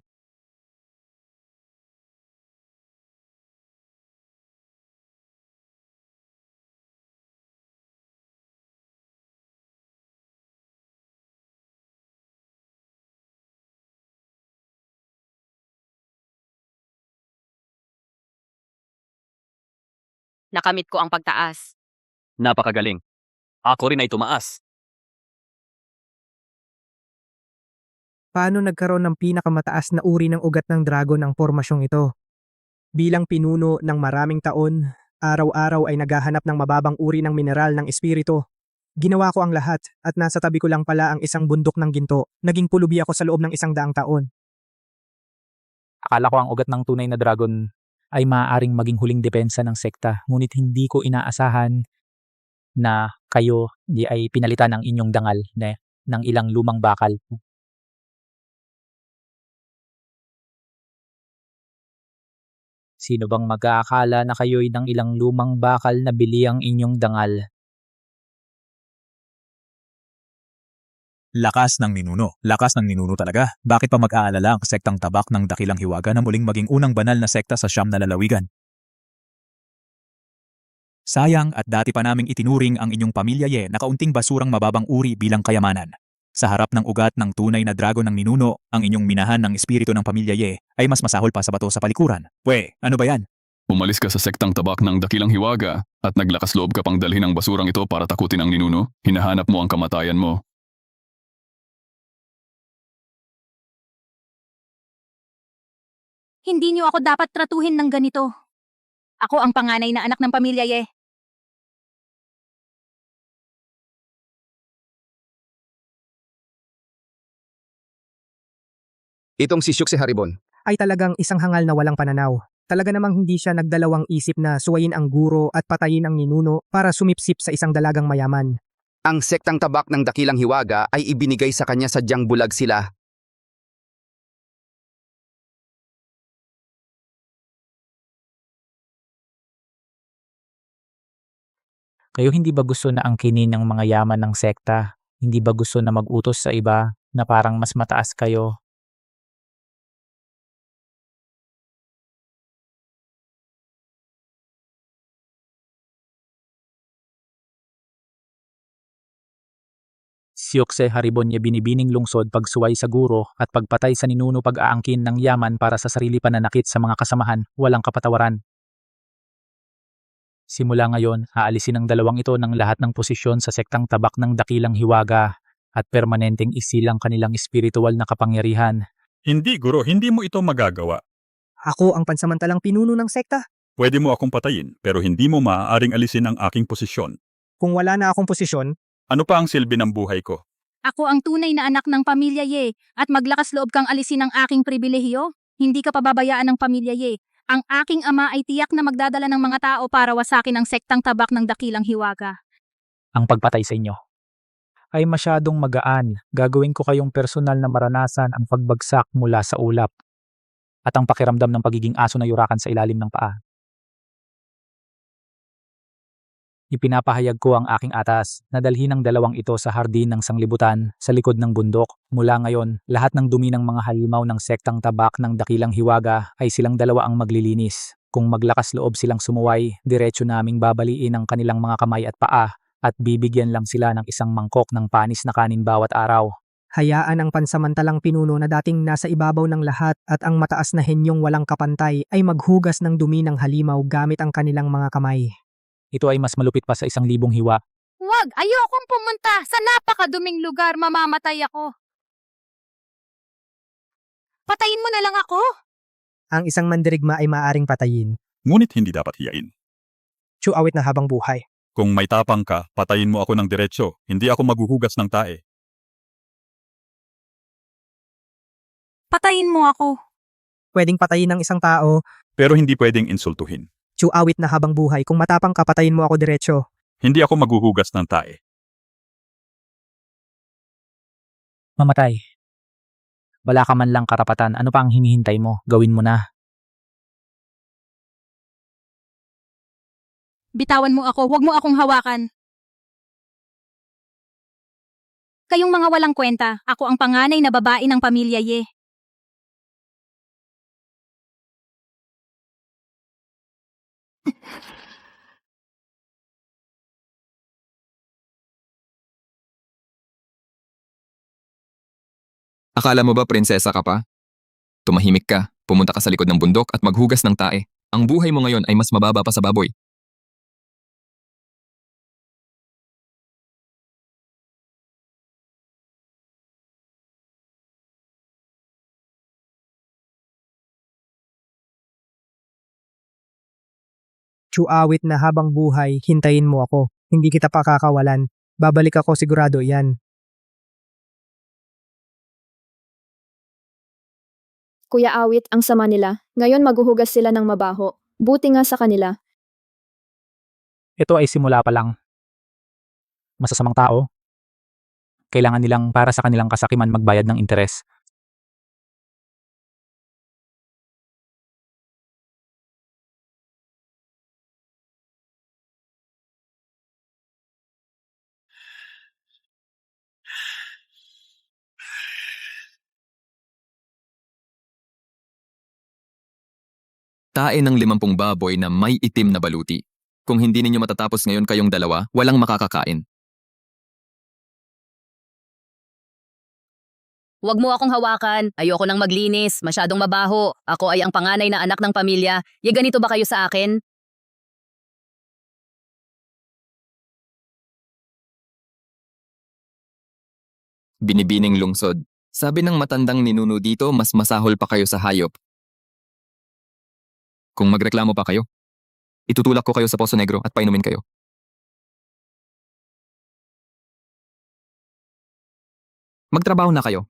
Nakamit ko ang pagtaas. Napakagaling. Ako rin ay tumaas. Paano nagkaroon ng pinakamataas na uri ng ugat ng dragon ang pormasyong ito? Bilang pinuno ng maraming taon, araw-araw ay naghahanap ng mababang uri ng mineral ng espiritu. Ginawa ko ang lahat at nasa tabi ko lang pala ang isang bundok ng ginto. Naging pulubi ako sa loob ng 100 taon. akala ko ang ugat ng tunay na dragon ay maaaring maging huling depensa ng sekta, ngunit hindi ko inaasahan na kayo di ay pinalitan ng inyong dangal ng ilang lumang bakal. Sino bang mag-aakala na kayo'y ng ilang lumang bakal na bili ang inyong dangal? Lakas ng ninuno. Lakas ng ninuno talaga. Bakit pa mag-aalala ang sektang tabak ng dakilang hiwaga na muling maging unang banal na sekta sa Siyam na lalawigan? Sayang at dati pa naming itinuring ang inyong pamilya na kaunting basurang mababang uri bilang kayamanan. Sa harap ng ugat ng tunay na dragon ng ninuno, ang inyong minahan ng espiritu ng pamilya ay mas masahol pa sa bato sa palikuran. Ano ba yan? Umalis ka sa sektang tabak ng dakilang hiwaga at naglakas loob ka pang dalhin ang basurang ito para takutin ang ninuno. Hinahanap mo ang kamatayan mo. Hindi niyo ako dapat tratuhin ng ganito. Ako ang panganay na anak ng pamilya Itong si Syukse Haribon. Ay talagang isang hangal na walang pananaw. Talaga namang hindi siya nagdalawang isip na suwayin ang guro at patayin ang ninuno para sumipsip sa isang dalagang mayaman. Ang sektang tabak ng dakilang hiwaga ay ibinigay sa kanya sadyang bulag sila. Kayo hindi ba gusto na angkinin ng mga yaman ng sekta? Hindi ba gusto na mag-utos sa iba na parang mas mataas kayo? Syukse Haribon niya binibining lungsod pagsuway sa guro at pagpatay sa ninuno pag-aangkin ng yaman para sa sarili pananakit sa mga kasamahan, walang kapatawaran. Simula ngayon, aalisin ng dalawang ito ng lahat ng posisyon sa sektang tabak ng dakilang hiwaga at permanenteng isilang kanilang espiritual na kapangyarihan. Hindi, Guro. Hindi mo ito magagawa. Ako ang pansamantalang pinuno ng sekta. Pwede mo akong patayin, pero hindi mo maaaring alisin ang aking posisyon. Kung wala na akong posisyon, Ano pa ang silbi ng buhay ko? Ako ang tunay na anak ng pamilya Ye at maglakas loob kang alisin ang aking pribilehiyo. Hindi ka pababayaan ng pamilya Ye. Ang aking ama ay tiyak na magdadala ng mga tao para wasakin ang sektang tabak ng dakilang hiwaga. Ang pagpatay sa inyo ay masyadong magaan. Gagawin ko kayong personal na maranasan ang pagbagsak mula sa ulap at ang pakiramdam ng pagiging aso na yurakan sa ilalim ng paa. Ipinapahayag ko ang aking atas na dalhin ang dalawang ito sa hardin ng sanglibutan sa likod ng bundok. Mula ngayon, lahat ng dumi ng mga halimaw ng sektang tabak ng dakilang hiwaga ay silang dalawa ang maglilinis. Kung maglakas loob silang sumuway, diretso naming babaliin ang kanilang mga kamay at paa at bibigyan lang sila ng isang mangkok ng panis na kanin bawat araw. hayaan ang pansamantalang pinuno na dating nasa ibabaw ng lahat at ang mataas na henyong walang kapantay ay maghugas ng dumi ng halimaw gamit ang kanilang mga kamay. Ito ay mas malupit pa sa 1,000 hiwa. Huwag! Ayokong pumunta! Sa napakaduming lugar, mamamatay ako! Patayin mo na lang ako! Ang isang mandirigma ay maaring patayin. Ngunit hindi dapat hiyain. Awit na habang buhay. Kung may tapang ka, patayin mo ako ng diretsyo. Hindi ako maghuhugas ng tae. Patayin mo ako! Pwedeng patayin ng isang tao. Pero hindi pwedeng insultuhin. Awit na habang buhay. Kung matapang ka, patayin mo ako diretsyo. Hindi ako maghuhugas ng tae. Mamatay. Wala ka man lang karapatan. Ano pa ang hinihintay mo? Gawin mo na. Bitawan mo ako, huwag mo akong hawakan. Kayong mga walang kwenta, ako ang panganay na babae ng pamilya Ye. Akala mo ba prinsesa ka pa? Tumahimik ka, pumunta ka sa likod ng bundok at maghugas ng tae. Ang buhay mo ngayon ay mas mababa pa sa baboy. Awit na habang buhay, hintayin mo ako. Hindi kita pakakawalan. Babalik ako sigurado yan. Kuya Awit, ang sama nila. Ngayon maghuhugas sila ng mabaho. Buti nga sa kanila. Ito ay simula pa lang. Masasamang tao. Kailangan nilang para sa kanilang kasakiman magbayad ng interes. Tae ng 50 baboy na may itim na baluti. Kung hindi ninyo matatapos ngayon kayong dalawa, walang makakakain. Huwag mo akong hawakan. Ayoko nang maglinis. Masyadong mabaho. Ako ay ang panganay na anak ng pamilya. Ganito ba kayo sa akin? Binibining lungsod. Sabi ng matandang ninuno dito, mas masahol pa kayo sa hayop. Kung magreklamo pa kayo, itutulak ko kayo sa Poso Negro at painumin kayo. Magtrabaho na kayo.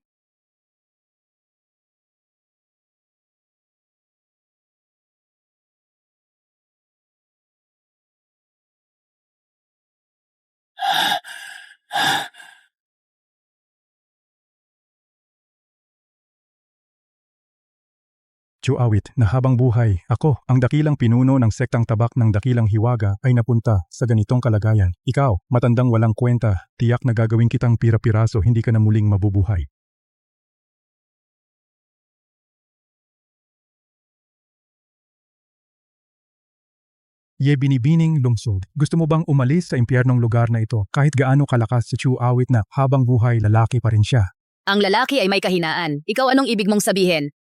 Awit na habang buhay, ako, ang dakilang pinuno ng sektang tabak ng dakilang hiwaga ay napunta sa ganitong kalagayan. Ikaw, matandang walang kwenta, tiyak na gagawin kitang pira-piraso, hindi ka na muling mabubuhay. Binibining lungsod. Gusto mo bang umalis sa impyernong lugar na ito kahit gaano kalakas si Awit na habang buhay lalaki pa rin siya? Ang lalaki ay may kahinaan. Ikaw anong ibig mong sabihin?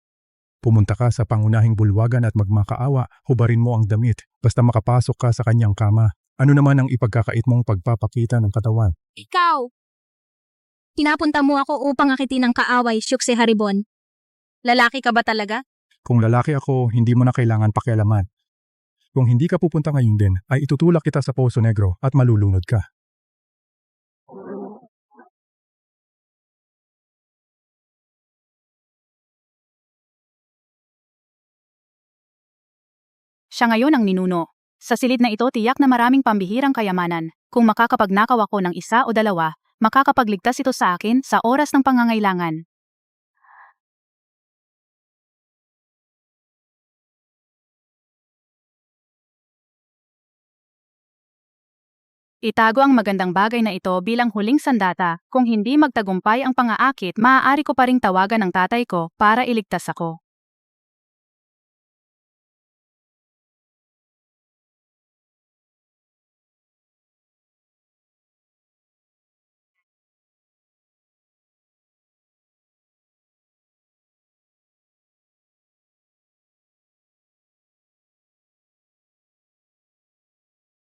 Pumunta ka sa pangunahing bulwagan at magmakaawa, hubarin mo ang damit, basta makapasok ka sa kanyang kama. Ano naman ang ipagkakait mong pagpapakita ng katawan? Ikaw! Pinapunta mo ako upang akitin ng kaaway, Syukse Haribon. Lalaki ka ba talaga? Kung lalaki ako, hindi mo na kailangan pakialaman. Kung hindi ka pupunta ngayon din, ay itutulak kita sa Poso Negro at malulunod ka. Siya ngayon ang ninuno. Sa silid na ito tiyak na maraming pambihirang kayamanan. Kung makakapagnakaw ako ng isa o dalawa, makakapagligtas ito sa akin sa oras ng pangangailangan. Itago ang magandang bagay na ito bilang huling sandata. Kung hindi magtagumpay ang pangaakit, maaari ko pa ring tawagan ang tatay ko para iligtas ako.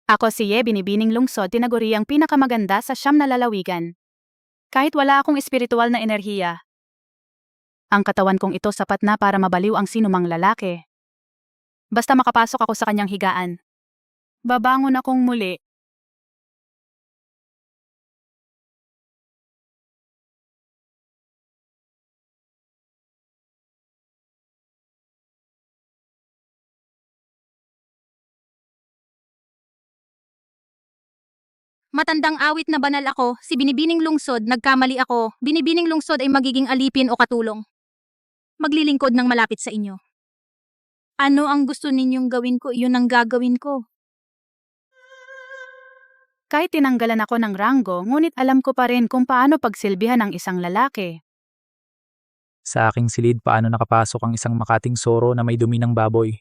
Ako si Ye Binibining Lungsod, tinaguri ang pinakamaganda sa siyam na lalawigan. Kahit wala akong espiritual na enerhiya, ang katawan kong ito sapat na para mabaliw ang sinumang lalaki. Basta makapasok ako sa kanyang higaan. Babangon akong muli. Matandang awit na banal ako, si Binibining Lungsod, nagkamali ako. Binibining Lungsod ay magiging alipin o katulong. Maglilingkod ng malapit sa inyo. Ano ang gusto ninyong gawin ko, iyon ang gagawin ko. Kahit tinanggalan ako ng ranggo, ngunit alam ko pa rin kung paano pagsilbihan ang isang lalaki. Sa aking silid, paano nakapasok ang isang makating soro na may dumi ng baboy?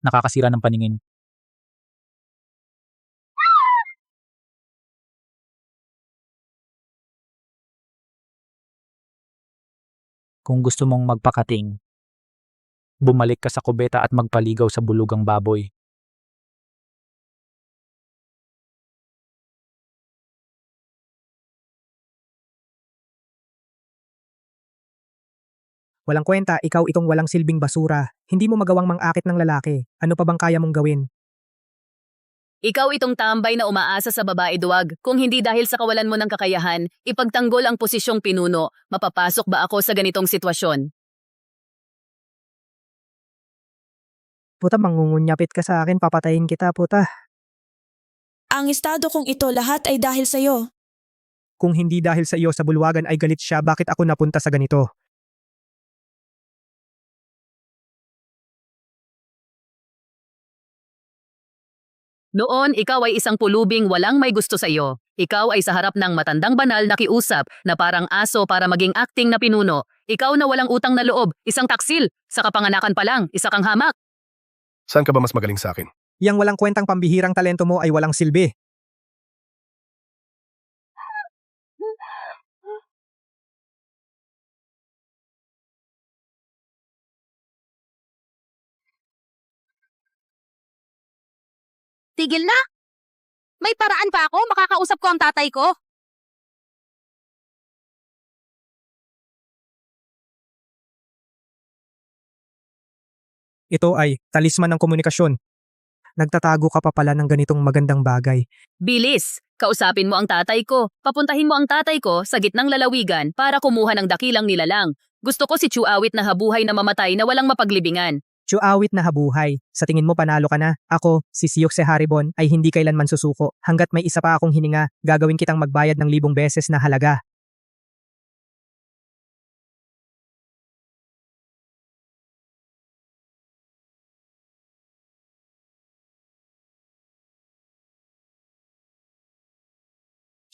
Nakakasira ng paningin. Kung gusto mong magpakating, bumalik ka sa kubeta at magpaligaw sa bulugang baboy. Walang kwenta, ikaw itong walang silbing basura. Hindi mo magawang mang-akit ng lalaki. Ano pa bang kaya mong gawin? Ikaw itong tambay na umaasa sa babae duwag. Kung hindi dahil sa kawalan mo ng kakayahan, ipagtanggol ang posisyong pinuno. Mapapasok ba ako sa ganitong sitwasyon? Puta, mangungunyapit ka sa akin, papatayin kita, puta. Ang estado kong ito lahat ay dahil sa'yo. Kung hindi dahil sa iyo sa bulwagan ay galit siya, bakit ako napunta sa ganito? Noon, ikaw ay isang pulubing walang may gusto sa iyo. Ikaw ay sa harap ng matandang banal na kiusap na parang aso para maging acting na pinuno. Ikaw na walang utang na loob, isang taksil. Sa kapanganakan pa lang, isa kang hamak. Saan ka ba mas magaling sa akin? Yang walang kwentang pambihirang talento mo ay walang silbi. Tigil na! May paraan pa ako, makakausap ko ang tatay ko. Ito ay talisman ng komunikasyon. Nagtatago ka pa pala ng ganitong magandang bagay. Bilis! Kausapin mo ang tatay ko. Papuntahin mo ang tatay ko sa gitnang lalawigan para kumuha ng dakilang nilalang. Gusto ko si Chuawit na habuhay na mamatay na walang mapaglibingan. Chuawit na habuhay. Sa tingin mo panalo ka na? Ako, si Syukse Haribon, ay hindi kailanman susuko. Hanggat may isa pa akong hininga, gagawin kitang magbayad ng 1,000 beses na halaga.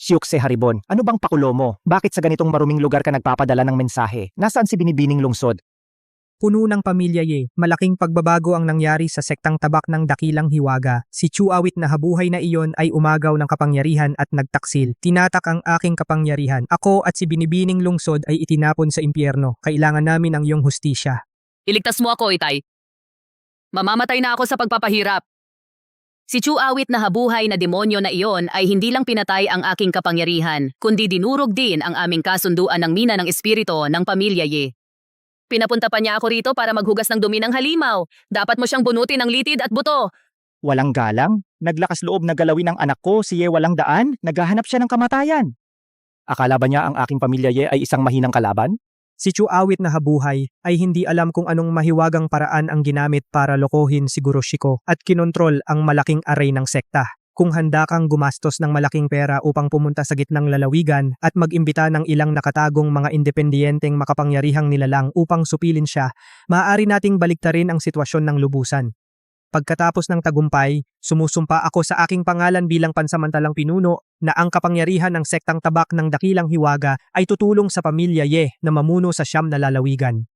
Syukse Haribon, ano bang pakulo mo? Bakit sa ganitong maruming lugar ka nagpapadala ng mensahe? Nasaan si Binibining Lungsod? Puno ng pamilya Ye, malaking pagbabago ang nangyari sa sektang tabak ng Dakilang Hiwaga. Si Chuawit na habuhay na iyon ay umagaw ng kapangyarihan at nagtaksil. Tinatak ang aking kapangyarihan. Ako at si Binibining Lungsod ay itinapon sa impyerno. Kailangan namin ang iyong hustisya. Iligtas mo ako, Itay. Mamamatay na ako sa pagpapahirap. Si Chuawit na habuhay na demonyo na iyon ay hindi lang pinatay ang aking kapangyarihan, kundi dinurog din ang aming kasunduan ng mina ng espiritu ng pamilya Ye. Pinapunta pa niya ako rito para maghugas ng dumi ng halimaw. Dapat mo siyang bunutin ng litid at buto. Walang galang? Naglakas loob na galawin ang anak ko, si Ye walang daan? Naghahanap siya ng kamatayan. Akala ba niya ang aking pamilya Ye ay isang mahinang kalaban? Si Chuawit na habuhay ay hindi alam kung anong mahiwagang paraan ang ginamit para lokohin si Gurushiko at kinontrol ang malaking aray ng sekta. Kung handa kang gumastos ng malaking pera upang pumunta sa gitnang lalawigan at mag-imbita ng ilang nakatagong mga independiyenteng makapangyarihang nilalang upang supilin siya, maaari nating baliktarin ang sitwasyon ng lubusan. Pagkatapos ng tagumpay, sumusumpa ako sa aking pangalan bilang pansamantalang pinuno na ang kapangyarihan ng sektang tabak ng Dakilang Hiwaga ay tutulong sa pamilya Ye na mamuno sa 9 na lalawigan.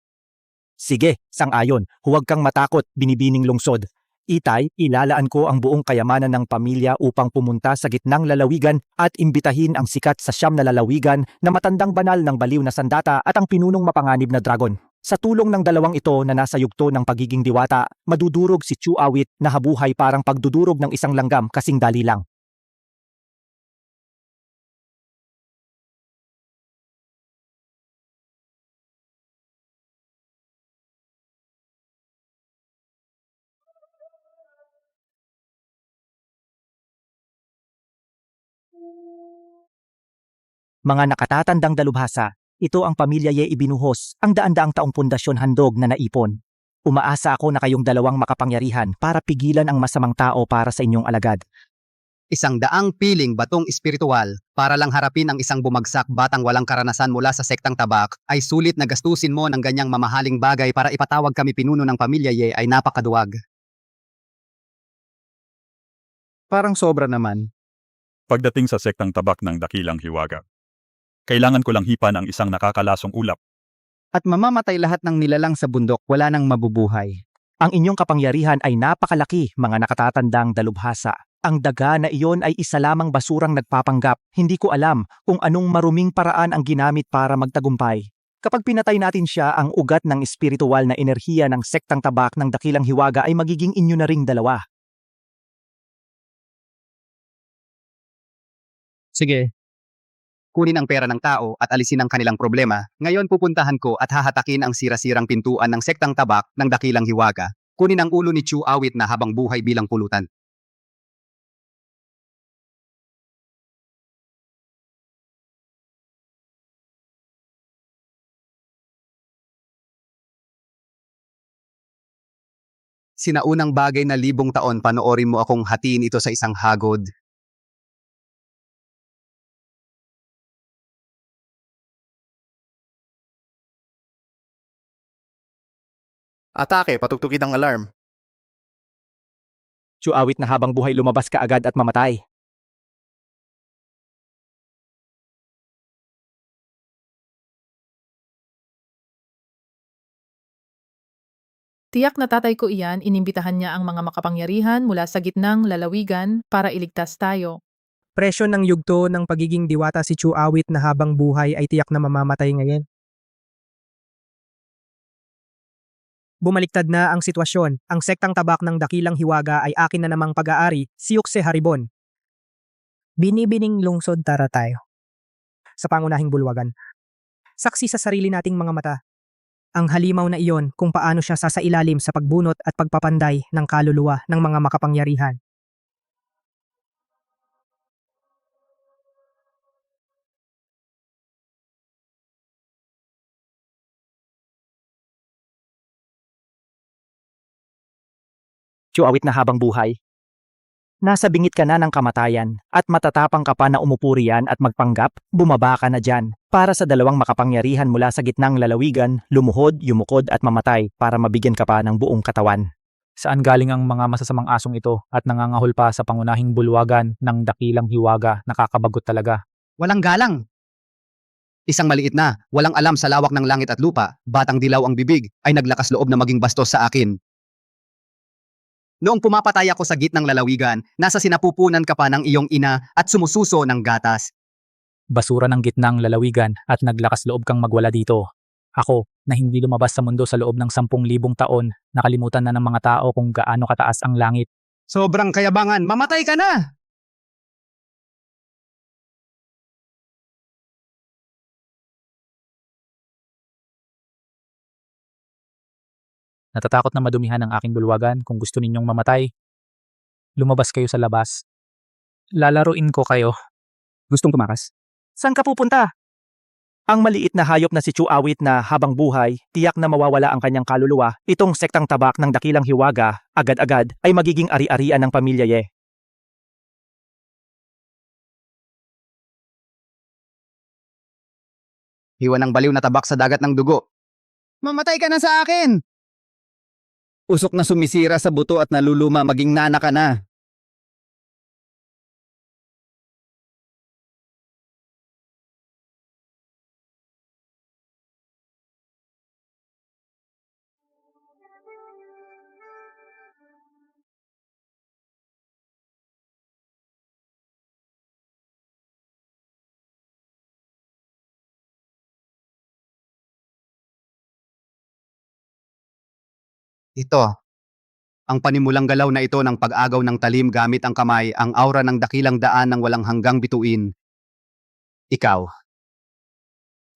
Sige, sang-ayon. Huwag kang matakot, Binibining Lungsod. Itay, ilalaan ko ang buong kayamanan ng pamilya upang pumunta sa gitnang lalawigan at imbitahin ang sikat sa 9 na lalawigan na matandang banal ng baliw na sandata at ang pinunong mapanganib na dragon. Sa tulong ng dalawang ito na nasa yugto ng pagiging diwata, madudurog si Chuawit na habuhay parang pagdudurog ng isang langgam kasing dali lang. Mga nakatatandang dalubhasa, ito ang pamilya Ye ibinuhos, ang daan-daang taong pundasyon handog na naipon. Umaasa ako na kayong dalawang makapangyarihan para pigilan ang masamang tao para sa inyong alagad. 100 piling batong espiritual para lang harapin ang isang bumagsak batang walang karanasan mula sa sektang tabak ay sulit na gastusin mo ng ganyang mamahaling bagay para ipatawag kami pinuno ng pamilya Ye ay napakaduwag. Parang sobra naman. Pagdating sa sektang tabak ng Dakilang Hiwaga, kailangan ko lang hipan ang isang nakakalasong ulap. At mamamatay lahat ng nilalang sa bundok, wala nang mabubuhay. Ang inyong kapangyarihan ay napakalaki, mga nakatatandang dalubhasa. Ang daga na iyon ay isa lamang basurang nagpapanggap. Hindi ko alam kung anong maruming paraan ang ginamit para magtagumpay. Kapag pinatay natin siya, ang ugat ng espiritual na enerhiya ng sektang tabak ng Dakilang Hiwaga ay magiging inyo na ring dalawa. Sige. Kunin ang pera ng tao at alisin ang kanilang problema. Ngayon pupuntahan ko at hahatakin ang sira-sirang pintuan ng sektang tabak ng Dakilang Hiwaga. Kunin ang ulo ni Chuawit na habang buhay bilang pulutan. Sinaunang bagay na 1000 taon panoorin mo akong hatiin ito sa isang hagod. Atake, patugtugin ang alarm. Chuawit na habang buhay lumabas ka agad at mamatay. Tiyak na tatay ko iyan, inimbitahan niya ang mga makapangyarihan mula sa gitnang lalawigan para iligtas tayo. Presyo ng yugto ng pagiging diwata si Chuawit na habang buhay ay tiyak na mamamatay ngayon. Bumaliktad na ang sitwasyon. Ang sektang tabak ng Dakilang Hiwaga ay akin na namang pag-aari, Siukse Haribon. Binibining Lungsod, tara tayo. Sa pangunahing bulwagan. Saksi sa sarili nating mga mata. Ang halimaw na iyon kung paano siya sasailalim sa pagbunot at pagpapanday ng kaluluwa ng mga makapangyarihan. Chuawit na habang buhay. Nasa bingit ka na ng kamatayan at matatapang ka pa na umupo riyan at magpanggap, bumaba ka na dyan para sa dalawang makapangyarihan mula sa gitnang lalawigan, lumuhod, yumukod at mamatay para mabigyan ka pa ng buong katawan. Saan galing ang mga masasamang asong ito at nangangahol pa sa pangunahing bulwagan ng Dakilang Hiwaga? Nakakabagot talaga. Walang galang. Isang maliit na, walang alam sa lawak ng langit at lupa, batang dilaw ang bibig, ay naglakas loob na maging bastos sa akin. Noong pumapatay ako sa gitnang lalawigan, nasa sinapupunan ka pa ng iyong ina at sumususo ng gatas. Basura ng gitnang lalawigan at naglakas loob kang magwala dito. Ako, na hindi lumabas sa mundo sa loob ng 10,000 taon, nakalimutan na ng mga tao kung gaano kataas ang langit. Sobrang kayabangan, mamatay ka na! Natatakot na madumihan ang aking bulwagan. Kung gusto ninyong mamatay, lumabas kayo sa labas. Lalaruin ko kayo. Gustong tumakas? Saan ka pupunta? Ang maliit na hayop na si Chuawit na habang buhay, tiyak na mawawala ang kanyang kaluluwa, itong sektang tabak ng dakilang hiwaga, agad-agad ay magiging ari-arian ng pamilya Ye. Hiwa ng baliw na tabak sa dagat ng dugo. Mamatay ka na sa akin! Usok na sumisira sa buto at naluluma, maging nana ka na. Ito, ang panimulang galaw na ito ng pag-agaw ng talim gamit ang kamay, ang aura ng dakilang daan ng walang hanggang bituin. Ikaw.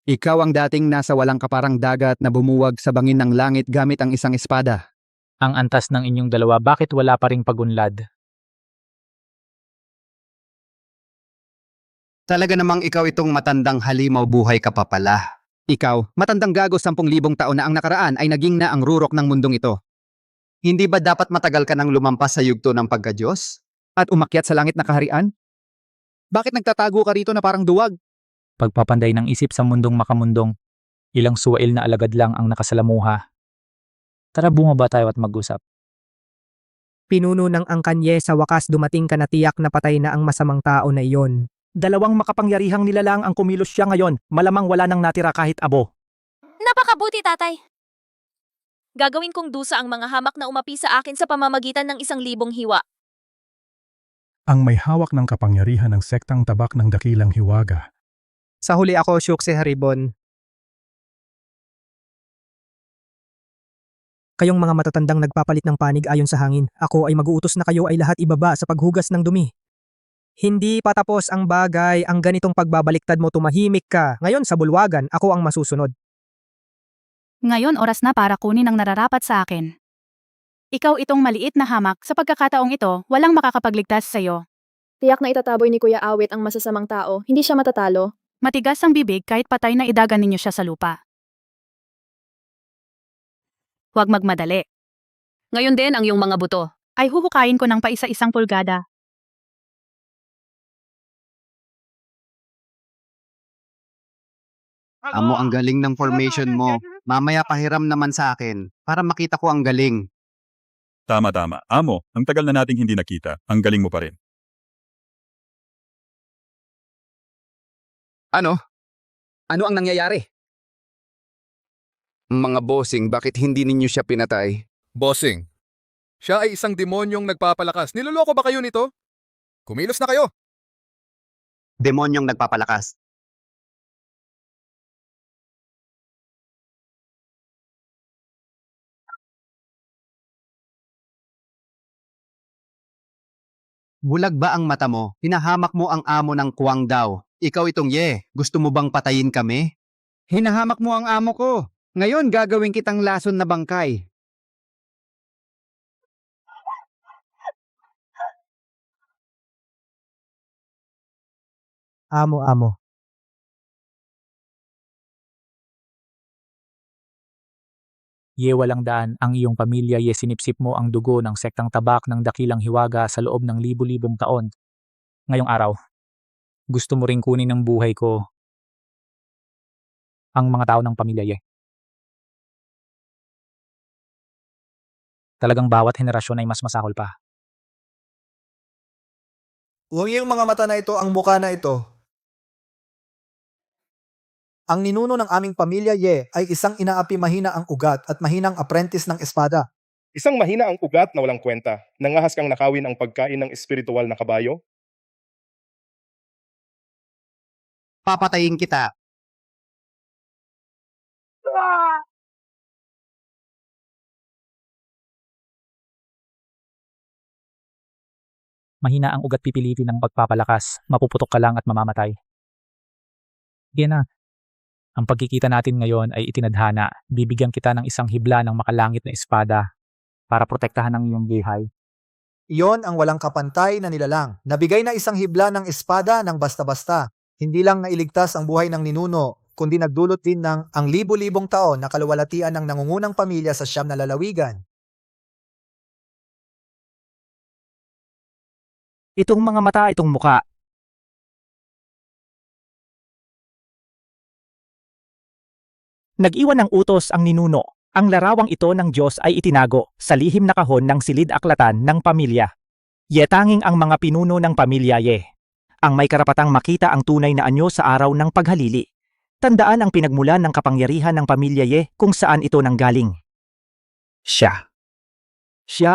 Ikaw ang dating nasa walang kaparang dagat na bumuwag sa bangin ng langit gamit ang isang espada. Ang antas ng inyong dalawa, bakit wala pa ring pagunlad? Talaga namang ikaw itong matandang halimaw, buhay ka pa pala. Ikaw, matandang gago 10,000 taon na ang nakaraan ay naging na ang rurok ng mundong ito. Hindi ba dapat matagal ka nang lumampas sa yugto ng pagkadyos? At umakyat sa langit na kaharian? Bakit nagtatago ka rito na parang duwag? Pagpapanday ng isip sa mundong makamundong, ilang suwail na alagad lang ang nakasalamuha. Tara, bumaba tayo at mag-usap. Pinuno ng angkanye, sa wakas dumating ka na, tiyak na patay na ang masamang tao na iyon. Dalawang makapangyarihang nilalang ang kumilos siya ngayon, malamang wala nang natira kahit abo. Napakabuti, tatay. Gagawin kong dusa ang mga hamak na umapi sa akin sa pamamagitan ng 1,000 hiwa. Ang may hawak ng kapangyarihan ng sektang tabak ng dakilang hiwaga. Sa huli ako, Syukse Haribon. Kayong mga matatandang nagpapalit ng panig ayon sa hangin, ako ay mag-uutos na kayo ay lahat ibaba sa paghugas ng dumi. Hindi pa tapos ang bagay, ang ganitong pagbabaliktad mo, tumahimik ka. Ngayon sa bulwagan, ako ang masusunod. Ngayon oras na para kunin ang nararapat sa akin. Ikaw itong maliit na hamak, sa pagkakataong ito, walang makakapagligtas sa iyo. Tiyak na itataboy ni Kuya Awit ang masasamang tao, hindi siya matatalo. Matigas ang bibig kahit patay na idagan ninyo siya sa lupa. Huwag magmadali. Ngayon din ang iyong mga buto. Ay huhukayin ko ng paisa-isang pulgada. Amo, ang galing ng formation mo. Mamaya pahiram naman sa akin, para makita ko ang galing. Tama. Amo, ang tagal na nating hindi nakita. Ang galing mo pa rin. Ano? Ano ang nangyayari? Mga bossing, bakit hindi ninyo siya pinatay? Bossing, siya ay isang demonyong nagpapalakas. Niloloko ba kayo nito? Kumilos na kayo! Demonyong nagpapalakas. Bulag ba ang mata mo? Hinahamak mo ang amo ng Kuwang daw. Ikaw itong Ye, gusto mo bang patayin kami? Hinahamak mo ang amo ko. Ngayon gagawin kitang lason na bangkay. Amo. Ye, walang daan ang iyong pamilya. Ye, sinipsip mo ang dugo ng sektang tabak ng dakilang hiwaga sa loob ng libu-libong taon. Ngayong araw, gusto mo ring kunin ng buhay ko ang mga tao ng pamilya Ye. Talagang bawat henerasyon ay mas masahol pa. Huwag yung mga mata na ito, ang muka na ito. Ang ninuno ng aming pamilya Ye ay isang inaapi mahina ang ugat at mahinang apprentice ng espada. Isang mahina ang ugat na walang kwenta. Nangahas kang nakawin ang pagkain ng espiritual na kabayo? Papatayin kita. Mahina ang ugat, pipilitin ng pagpapalakas, mapuputok ka lang at mamamatay. Yan na. Ang pagkikita natin ngayon ay itinadhana. Bibigyan kita ng isang hibla ng makalangit na espada para protektahan ang iyong buhay. Iyon ang walang kapantay na nilalang. Nabigay na isang hibla ng espada ng basta-basta. Hindi lang nailigtas ang buhay ng ninuno, kundi nagdulot din ng ang libo-libong taon na kaluwalhatian ng nangungunang pamilya sa siyam na lalawigan. Itong mga mata, itong muka. Nag-iwan ng utos ang ninuno. Ang larawang ito ng Diyos ay itinago sa lihim na kahon ng silid-aklatan ng pamilya. Yetanging ang mga pinuno ng pamilya Ye ang may karapatang makita ang tunay na anyo sa araw ng paghalili. Tandaan ang pinagmulan ng kapangyarihan ng pamilya Ye kung saan ito nanggaling. Siya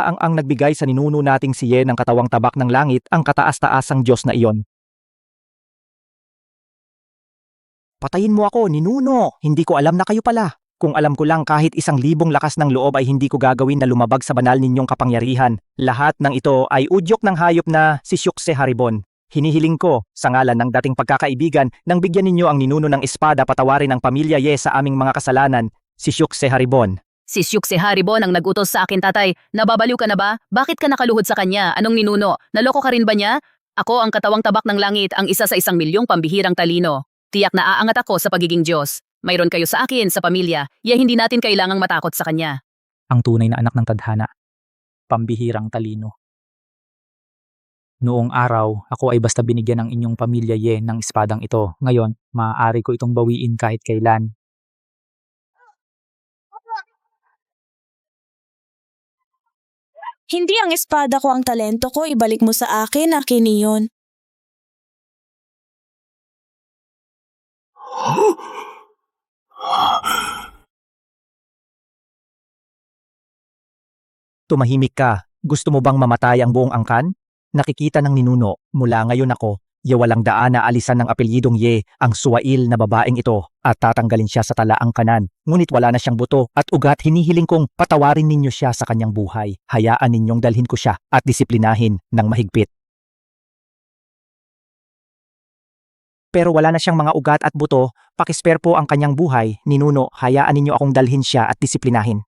ang nagbigay sa ninuno nating si Ye ng katawang tabak ng langit, ang kataas-taasang Diyos na iyon. Patayin mo ako, ninuno! Hindi ko alam na kayo pala. Kung alam ko lang, kahit 1,000 lakas ng loob ay hindi ko gagawin na lumabag sa banal ninyong kapangyarihan. Lahat ng ito ay udyok ng hayop na si Syukse Haribon. Hinihiling ko, sa ngalan ng dating pagkakaibigan, nang bigyan ninyo ang ninuno ng espada, patawarin ang pamilya Ye sa aming mga kasalanan, si Syukse Haribon. Si Syukse Haribon ang nagutos sa akin, tatay. Nababaliw ka na ba? Bakit ka nakaluhod sa kanya? Anong ninuno? Naloko ka rin ba niya? Ako ang katawang tabak ng langit, ang isa sa 1,000,000 pambihirang talino. Tiyak na aangat ako sa pagiging Diyos. Mayroon kayo sa akin, sa pamilya, hindi natin kailangang matakot sa kanya. Ang tunay na anak ng tadhana, pambihirang talino. Noong araw, ako ay basta binigyan ng inyong pamilya Ye ng espadang ito. Ngayon, maaari ko itong bawiin kahit kailan. Hindi ang espada ko ang talento ko, ibalik mo sa akin iyon. Tumahimik ka. Gusto mo bang mamatay ang buong angkan? Nakikita ng ninuno, mula ngayon ako, walang daan na alisan ng apelyidong Ye ang suwail na babaeng ito at tatanggalin siya sa talaang kanan. Ngunit wala na siyang buto at ugat, hinihiling kong patawarin ninyo siya sa kanyang buhay. Hayaan ninyong dalhin ko siya at disiplinahin ng mahigpit. Pero wala na siyang mga ugat at buto, pakispare po ang kanyang buhay, ninuno, hayaan ninyo akong dalhin siya at disiplinahin.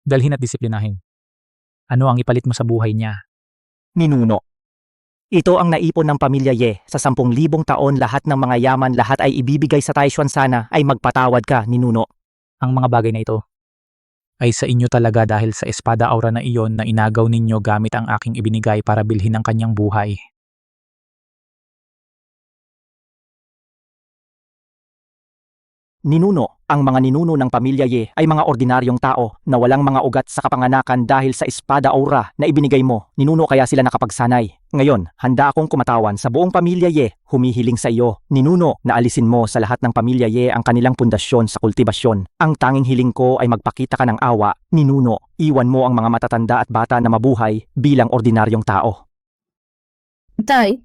Dalhin at disiplinahin. Ano ang ipalit mo sa buhay niya? Ninuno. Ito ang naipon ng pamilya Ye. Sa 10,000 taon, lahat ng mga yaman, lahat ay ibibigay sa Taishuan. Sana ay magpatawad ka, ninuno. Ang mga bagay na ito ay sa inyo talaga dahil sa espada aura na iyon na inagaw ninyo gamit ang aking ibinigay para bilhin ang kanyang buhay. Ninuno, ang mga ninuno ng pamilya Ye ay mga ordinaryong tao na walang mga ugat sa kapanganakan dahil sa espada aura na ibinigay mo. Ninuno, kaya sila nakapagsanay. Ngayon, handa akong kumatawan sa buong pamilya Ye, humihiling sa iyo. Ninuno, na alisin mo sa lahat ng pamilya Ye ang kanilang pundasyon sa kultibasyon. Ang tanging hiling ko ay magpakita ka ng awa. Ninuno, iwan mo ang mga matatanda at bata na mabuhay bilang ordinaryong tao. Tay,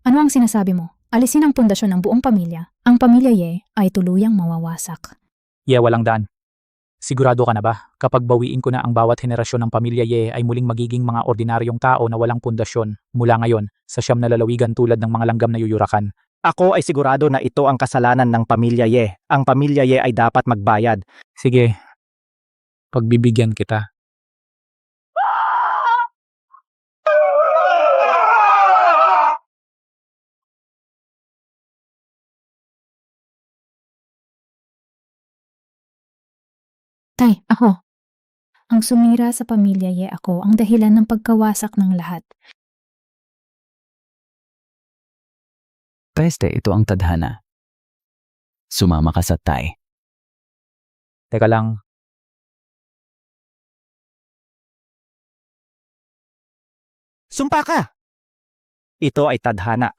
ano ang sinasabi mo? Alisin ang pundasyon ng buong pamilya. Ang pamilya Ye ay tuluyang mawawasak. Ye, walang daan. Sigurado ka na ba? Kapag bawiin ko na ang bawat henerasyon ng pamilya Ye ay muling magiging mga ordinaryong tao na walang pundasyon mula ngayon sa siyam na lalawigan tulad ng mga langgam na yuyurakan. Ako ay sigurado na ito ang kasalanan ng pamilya Ye. Ang pamilya Ye ay dapat magbayad. Sige, pagbibigyan kita. Tay, ako. Ang sumira sa pamilya Ye ako ang dahilan ng pagkawasak ng lahat. Peste, ito ang tadhana. Sumama ka sa Tay. Teka lang. Sumpa ka! Ito ay tadhana.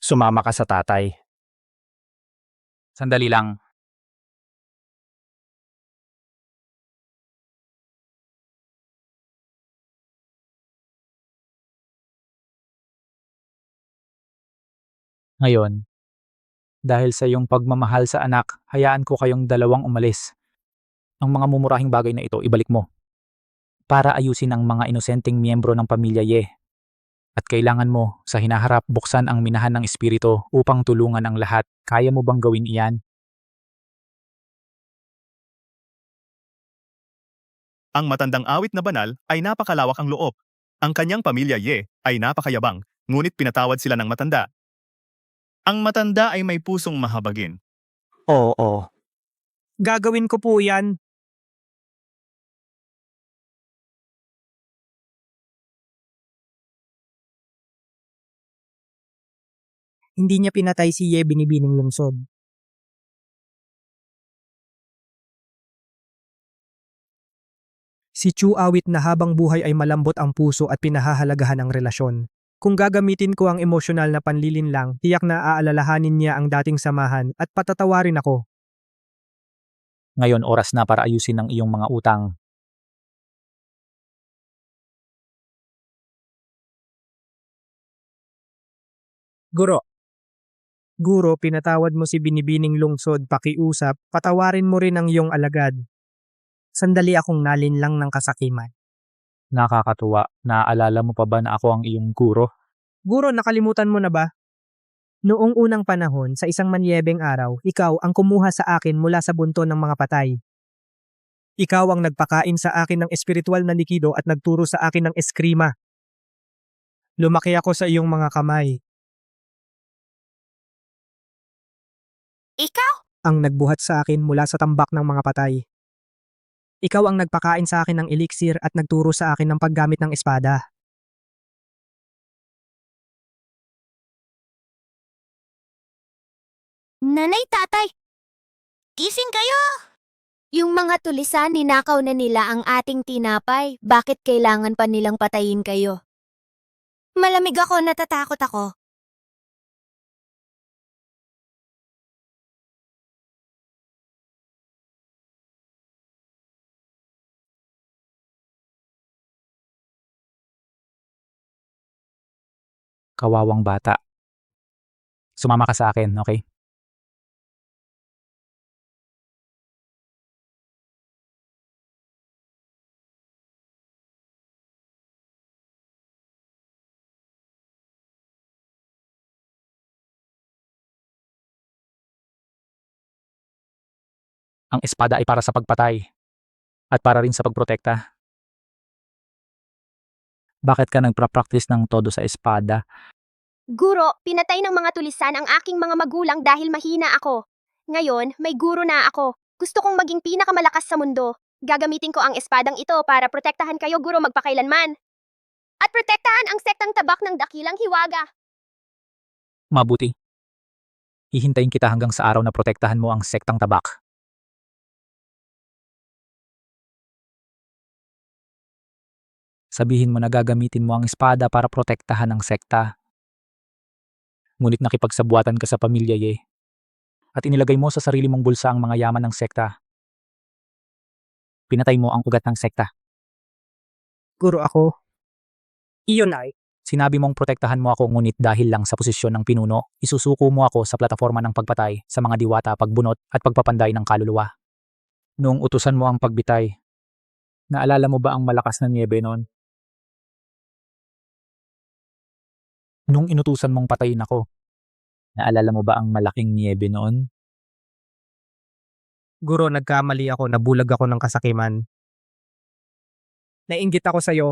Sumama ka sa tatay. Sandali lang. Ngayon, dahil sa iyong pagmamahal sa anak, hayaan ko kayong dalawang umalis. Ang mga mumurahing bagay na ito, ibalik mo. Para ayusin ang mga inosenteng miyembro ng pamilya Ye. At kailangan mo, sa hinaharap, buksan ang minahan ng espiritu upang tulungan ang lahat. Kaya mo bang gawin iyan? Ang matandang awit na banal ay napakalawak ang loob. Ang kanyang pamilya Ye ay napakayabang, ngunit pinatawad sila ng matanda. Ang matanda ay may pusong mahabagin. Oo. Gagawin ko po yan. Hindi niya pinatay si Ye binibining lungsod. Si Chu awit na habang buhay ay malambot ang puso at pinahahalagahan ang relasyon. Kung gagamitin ko ang emosyonal na panlilin lang, tiyak na aalalahanin niya ang dating samahan at patatawarin ako. Ngayon oras na para ayusin ang iyong mga utang. Guro, pinatawad mo si binibining lungsod, pakiusap, patawarin mo rin ang iyong alagad. Sandali akong nalinlang ng kasakiman. Nakakatuwa. Naaalala mo pa ba na ako ang iyong guro? Guro, nakalimutan mo na ba? Noong unang panahon, sa isang manyebeng araw, ikaw ang kumuha sa akin mula sa bunto ng mga patay. Ikaw ang nagpakain sa akin ng espiritual na likido at nagturo sa akin ng eskrima. Lumaki ako sa iyong mga kamay. Ikaw? Ang nagbuhat sa akin mula sa tambak ng mga patay. Ikaw ang nagpakain sa akin ng eliksir at nagturo sa akin ng paggamit ng espada. Nanay, tatay! Gising kayo! Yung mga tulisan, ninakaw na nila ang ating tinapay. Bakit kailangan pa nilang patayin kayo? Malamig ako, natatakot ako. Kawawang bata. Sumama ka sa akin, okay? Ang espada ay para sa pagpatay at para rin sa pagprotekta. Bakit ka nagpra-practice ng todo sa espada? Guro, pinatay ng mga tulisan ang aking mga magulang dahil mahina ako. Ngayon, may guro na ako. Gusto kong maging pinakamalakas sa mundo. Gagamitin ko ang espadang ito para protektahan kayo, guro, magpakailanman. At protektahan ang sektang tabak ng dakilang hiwaga. Mabuti. Hihintayin kita hanggang sa araw na protektahan mo ang sektang tabak. Sabihin mo na gagamitin mo ang espada para protektahan ang sekta. Ngunit nakipagsabuatan ka sa pamilya Ye. At inilagay mo sa sarili mong bulsa ang mga yaman ng sekta. Pinatay mo ang ugat ng sekta. Guro ako. Iyon ay. Sinabi mong protektahan mo ako ngunit dahil lang sa posisyon ng pinuno, isusuko mo ako sa plataforma ng pagpatay sa mga diwata, pagbunot at pagpapanday ng kaluluwa. Noong utusan mo ang pagbitay, naalala mo ba ang malakas na niebe noon? Nung inutusan mong patayin ako, naalala mo ba ang malaking niebe noon? Guro, nagkamali ako, nabulag ako ng kasakiman. Nainggit ako sa'yo.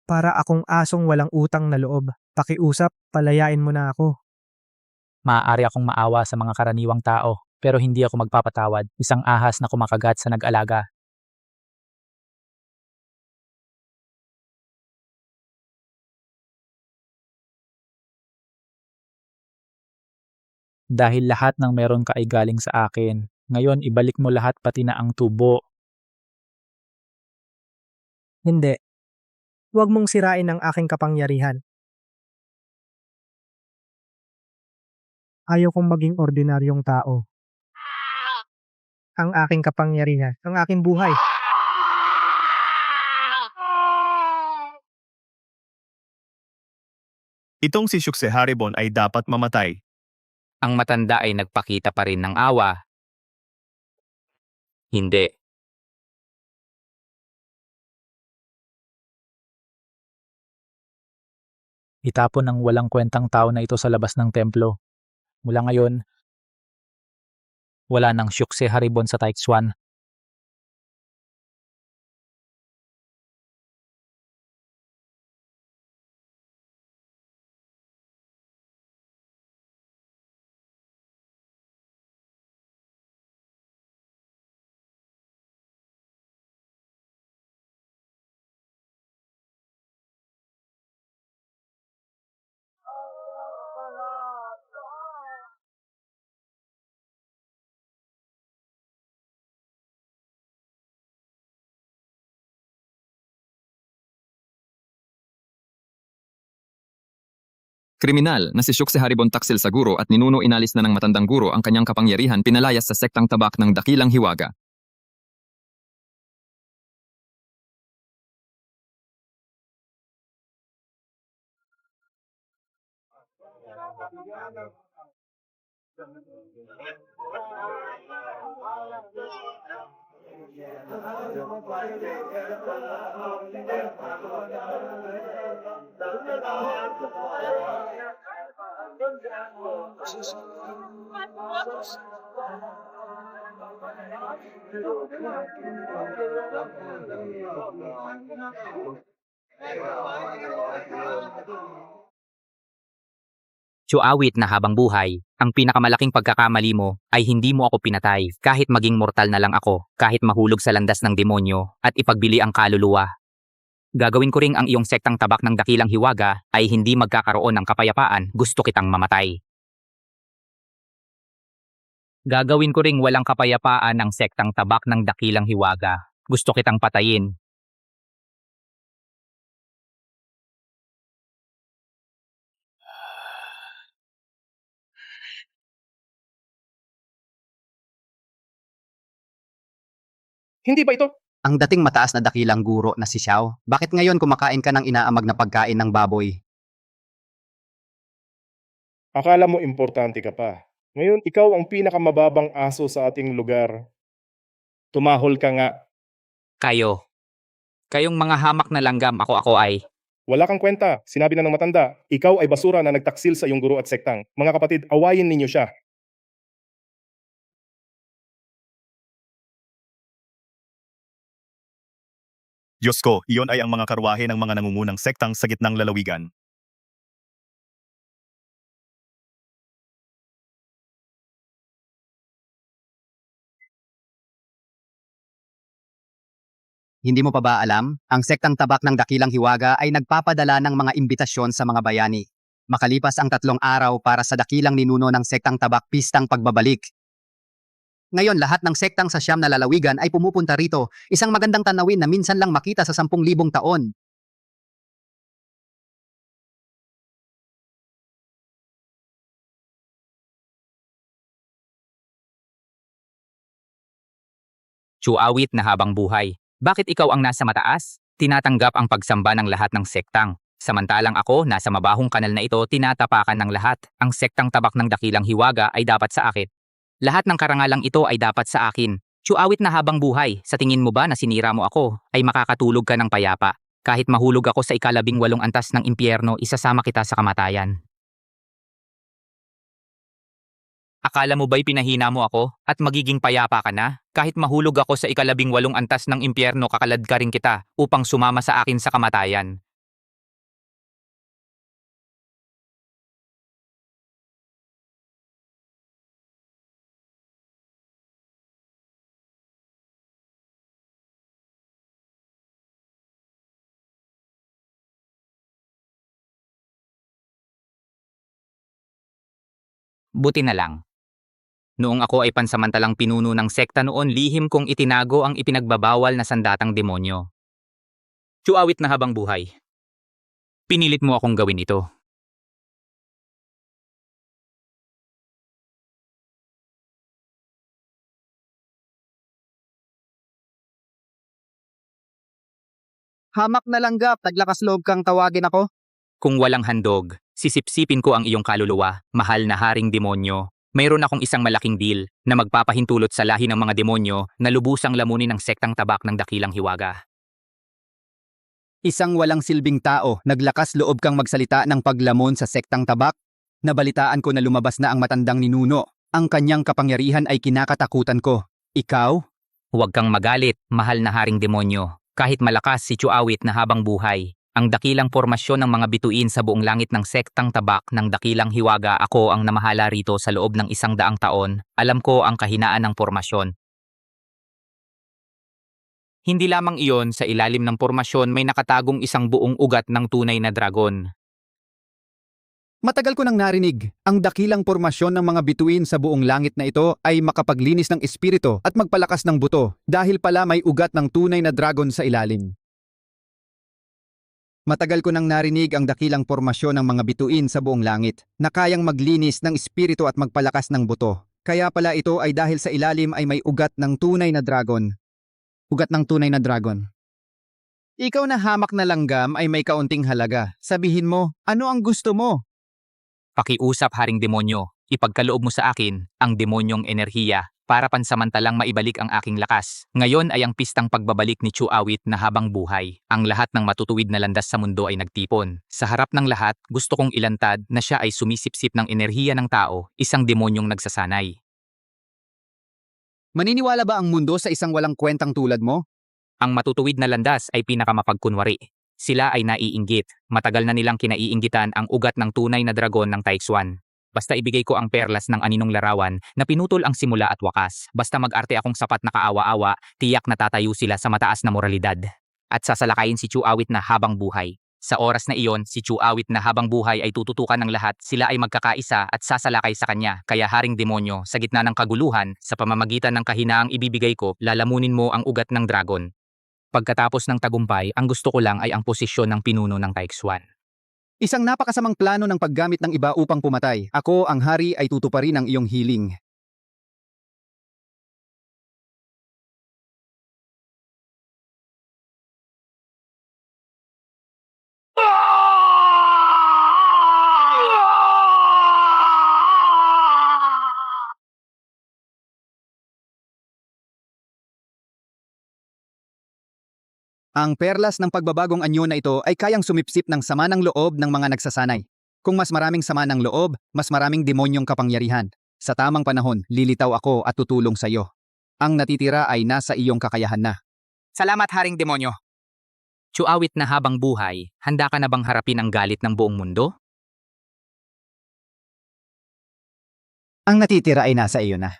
Para akong asong walang utang na loob. Pakiusap, palayain mo na ako. Maaari akong maawa sa mga karaniwang tao, pero hindi ako magpapatawad. Isang ahas na kumakagat sa nag-alaga. Dahil lahat ng meron ka ay galing sa akin. Ngayon, ibalik mo lahat pati na ang tubo. Hindi. Huwag mong sirain ang aking kapangyarihan. Ayaw kong maging ordinaryong tao. ang aking kapangyarihan, ang aking buhay. Itong si Shukseharibon ay dapat mamatay. Ang matanda ay nagpakita pa rin ng awa. Hindi. Itapon ng walang kwentang tao na ito sa labas ng templo. Mula ngayon, wala nang Shukseharibon sa Taixuan. Kriminal na si Shukseharibon taksil sa guro at ninuno inalis na ng matandang guro ang kanyang kapangyarihan pinalayas sa sektang tabak ng Dakilang Hiwaga. Chuawit na habang buhay, ang pinakamalaking pagkakamali mo ay hindi mo ako pinatay kahit maging mortal na lang ako, kahit mahulog sa landas ng demonyo at ipagbili ang kaluluwa. Gagawin ko ring ang iyong sektang tabak ng Dakilang Hiwaga ay hindi magkakaroon ng kapayapaan, gusto kitang mamatay. Gagawin ko ring walang kapayapaan ang sektang tabak ng Dakilang Hiwaga, gusto kitang patayin. Hindi ba ito? Ang dating mataas na dakilang guro na si Xiao, bakit ngayon kumakain ka ng inaamag na pagkain ng baboy? Akala mo importante ka pa. Ngayon, ikaw ang pinakamababang aso sa ating lugar. Tumahol ka nga. Kayong mga hamak na langgam, ako ay. Wala kang kwenta. Sinabi na ng matanda, ikaw ay basura na nagtaksil sa iyong guro at sektang. Mga kapatid, awayin ninyo siya. Diyos ko, iyon ay ang mga karwahe ng mga nangungunang sektang sa gitnang lalawigan. Hindi mo pa ba alam? Ang sektang tabak ng Dakilang Hiwaga ay nagpapadala ng mga imbitasyon sa mga bayani. Makalipas ang 3 araw para sa dakilang ninuno ng sektang tabak pistang pagbabalik. Ngayon lahat ng sektang sa Siyam na lalawigan ay pumupunta rito, isang magandang tanawin na minsan lang makita sa 10,000 taon. Chuawit na habang buhay. Bakit ikaw ang nasa mataas? Tinatanggap ang pagsamba ng lahat ng sektang. Samantalang ako, nasa mabahong kanal na ito, tinatapakan ng lahat. Ang sektang tabak ng Dakilang Hiwaga ay dapat sa akin. Lahat ng karangalang ito ay dapat sa akin. Chuawit na habang buhay, sa tingin mo ba na sinira mo ako, ay makakatulog ka ng payapa? Kahit mahulog ako sa 18 antas ng impyerno, isasama kita sa kamatayan. Akala mo ba'y pinahina mo ako at magiging payapa ka na? Kahit mahulog ako sa 18 antas ng impyerno, kakalad ka rin kita upang sumama sa akin sa kamatayan. Buti na lang. Noong ako ay pansamantalang pinuno ng sekta noon, lihim kong itinago ang ipinagbabawal na sandatang demonyo. Chuawit na habang buhay. Pinilit mo akong gawin ito. Hamak na langgap, naglakas loob kang tawagin ako? Kung walang handog, sisipsipin ko ang iyong kaluluwa, mahal na haring demonyo. Mayroon akong isang malaking deal na magpapahintulot sa lahi ng mga demonyo na lubusang lamunin ng sektang tabak ng dakilang hiwaga. Isang walang silbing tao, naglakas loob kang magsalita ng paglamon sa sektang tabak? Nabalitaan ko na lumabas na ang matandang ninuno. Ang kanyang kapangyarihan ay kinakatakutan ko. Ikaw? Huwag kang magalit, mahal na haring demonyo. Kahit malakas si Chuawit na habang buhay, ang dakilang formasyon ng mga bituin sa buong langit ng sektang tabak ng dakilang hiwaga, ako ang namahala rito sa loob ng 100 taon. Alam ko ang kahinaan ng formasyon. Hindi lamang iyon, sa ilalim ng formasyon may nakatagong isang buong ugat ng tunay na dragon. Matagal ko nang narinig, ang dakilang pormasyon ng mga bituin sa buong langit na ito ay makapaglinis ng espiritu at magpalakas ng buto dahil pala may ugat ng tunay na dragon sa ilalim. Matagal ko nang narinig ang dakilang pormasyon ng mga bituin sa buong langit na kayang maglinis ng espiritu at magpalakas ng buto. Kaya pala ito ay dahil sa ilalim ay may ugat ng tunay na dragon. Ugat ng tunay na dragon. Ikaw na hamak na langgam ay may kaunting halaga. Sabihin mo, ano ang gusto mo? Pakiusap, haring demonyo, ipagkaloob mo sa akin ang demonyong enerhiya para pansamantalang maibalik ang aking lakas. Ngayon ay ang pistang pagbabalik ni Chuawit na habang buhay. Ang lahat ng matutuwid na landas sa mundo ay nagtipon. Sa harap ng lahat, gusto kong ilantad na siya ay sumisipsip ng enerhiya ng tao, isang demonyong nagsasanay. Maniniwala ba ang mundo sa isang walang kwentang tulad mo? Ang matutuwid na landas ay pinakamapagkunwari. Sila ay naiinggit. Matagal na nilang kinaiinggitan ang ugat ng tunay na dragon ng Taixuan. Basta ibigay ko ang perlas ng aninong larawan na pinutol ang simula at wakas. Basta mag-arte akong sapat na kaawa-awa, tiyak na tatayo sila sa mataas na moralidad. At sasalakayin si Chuawit na habang buhay. Sa oras na iyon, si Chuawit na habang buhay ay tututukan ng lahat, sila ay magkakaisa at sasalakay sa kanya. Kaya haring demonyo, sa gitna ng kaguluhan, sa pamamagitan ng kahinaang ibibigay ko, lalamunin mo ang ugat ng dragon. Pagkatapos ng tagumpay, ang gusto ko lang ay ang posisyon ng pinuno ng Taixuan. Isang napakasamang plano ng paggamit ng iba upang pumatay. Ako, ang hari, ay tutuparin ang iyong hiling. Ang perlas ng pagbabagong anyo na ito ay kayang sumipsip ng sama ng loob ng mga nagsasanay. Kung mas maraming sama ng loob, mas maraming demonyong kapangyarihan. Sa tamang panahon, lilitaw ako at tutulong sa iyo. Ang natitira ay nasa iyong kakayahan na. Salamat, haring demonyo. Chuawit na habang buhay, handa ka na bang harapin ang galit ng buong mundo? Ang natitira ay nasa iyo na.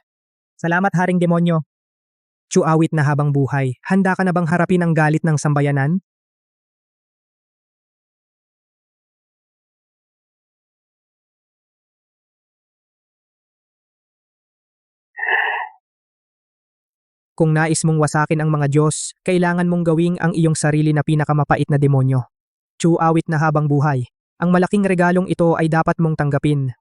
Salamat, haring demonyo. Chuawit na habang buhay, handa ka na bang harapin ang galit ng sambayanan? Kung nais mong wasakin ang mga Diyos, kailangan mong gawing ang iyong sarili na pinakamapait na demonyo. Chuawit na habang buhay, ang malaking regalong ito ay dapat mong tanggapin.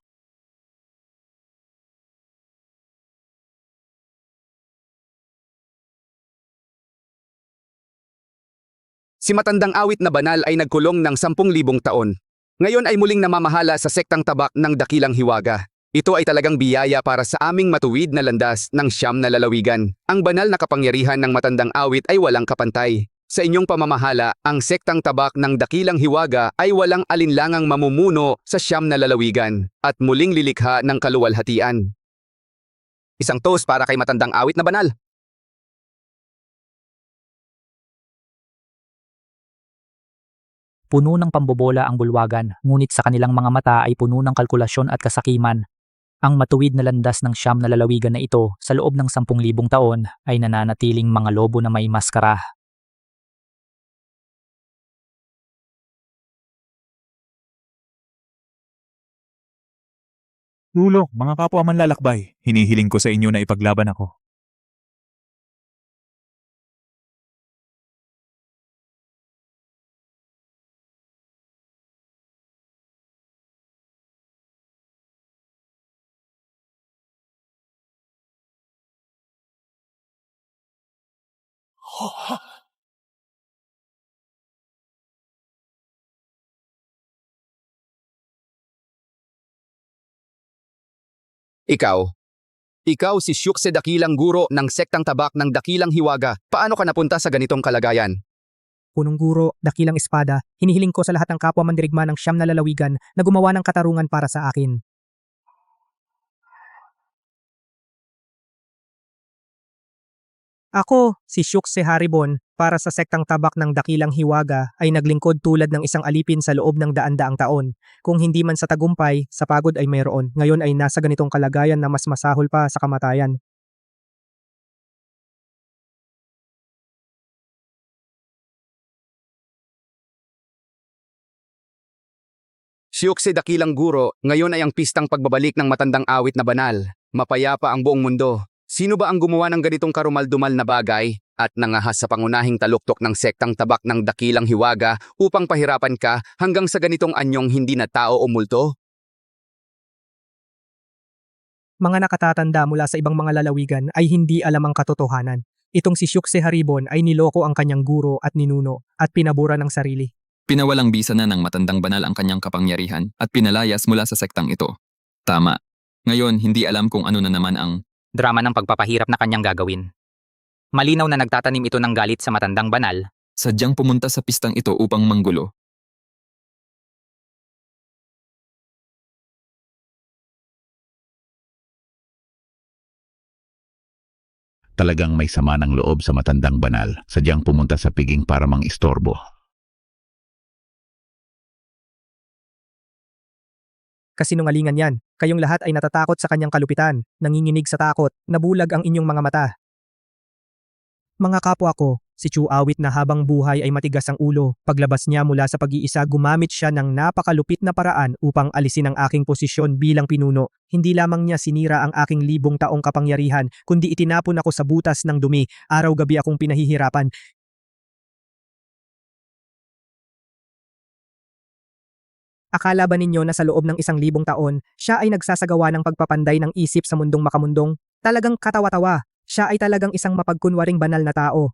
Si matandang awit na banal ay nagkulong ng 10,000 taon. Ngayon ay muling namamahala sa sektang tabak ng dakilang hiwaga. Ito ay talagang biyaya para sa aming matuwid na landas ng 9 na lalawigan. Ang banal na kapangyarihan ng matandang awit ay walang kapantay. Sa inyong pamamahala, ang sektang tabak ng dakilang hiwaga ay walang alinlangang mamumuno sa 9 na lalawigan at muling lilikha ng kaluwalhatian. Isang toast para kay matandang awit na banal. Puno ng pambobola ang bulwagan, ngunit sa kanilang mga mata ay puno ng kalkulasyon at kasakiman. Ang matuwid na landas ng 9 na lalawigan na ito sa loob ng 10,000 taon ay nananatiling mga lobo na may maskara. Tulong, mga kapwa manlalakbay, hinihiling ko sa inyo na ipaglaban ako. Ikaw si Syukse Dakilang Guro ng sektang tabak ng Dakilang Hiwaga. Paano ka napunta sa ganitong kalagayan? Punong guro, dakilang espada, hinihiling ko sa lahat ng kapwa mandirigma ng siyam na lalawigan na gumawa ng katarungan para sa akin. Ako, si Syukse Haribon, para sa sektang tabak ng Dakilang Hiwaga ay naglingkod tulad ng isang alipin sa loob ng daan-daang taon. Kung hindi man sa tagumpay, sa pagod ay mayroon. Ngayon ay nasa ganitong kalagayan na mas masahol pa sa kamatayan. Syukse Dakilang Guro, ngayon ay ang pistang pagbabalik ng matandang awit na banal. Mapayapa ang buong mundo. Sino ba ang gumawa ng ganitong karumal-dumal na bagay at nangahas sa pangunahing taluktok ng sektang tabak ng Dakilang Hiwaga upang pahirapan ka hanggang sa ganitong anyong hindi na tao o multo? Mga nakatatanda mula sa ibang mga lalawigan ay hindi alam ang katotohanan. Itong si Syukse Haribon ay niloko ang kanyang guro at ninuno at pinabura ng sarili. Pinawalang bisa na ng matandang banal ang kanyang kapangyarihan at pinalayas mula sa sektang ito. Tama. Ngayon, hindi alam kung ano na naman ang Drama ng pagpapahirap na kanyang gagawin. Malinaw na nagtatanim ito ng galit sa matandang banal. sadyang pumunta sa pistang ito upang manggulo. Talagang may sama ng loob sa matandang banal, sadyang pumunta sa piging para mang-istorbo. Kasinungalingan yan. Kayong lahat ay natatakot sa kanyang kalupitan, nanginginig sa takot, nabulag ang inyong mga mata. Mga kapwa ko, si Chu Awit na habang buhay ay matigas ang ulo, paglabas niya mula sa pag-iisa gumamit siya ng napakalupit na paraan upang alisin ang aking posisyon bilang pinuno. Hindi lamang niya sinira ang aking 1,000 taong kapangyarihan, kundi itinapon ako sa butas ng dumi, araw-gabi akong pinahihirapan. Akala ba ninyo na sa loob ng 1,000 taon, siya ay nagsasagawa ng pagpapanday ng isip sa mundong makamundong? Talagang katawa-tawa, siya ay talagang isang mapagkunwaring banal na tao.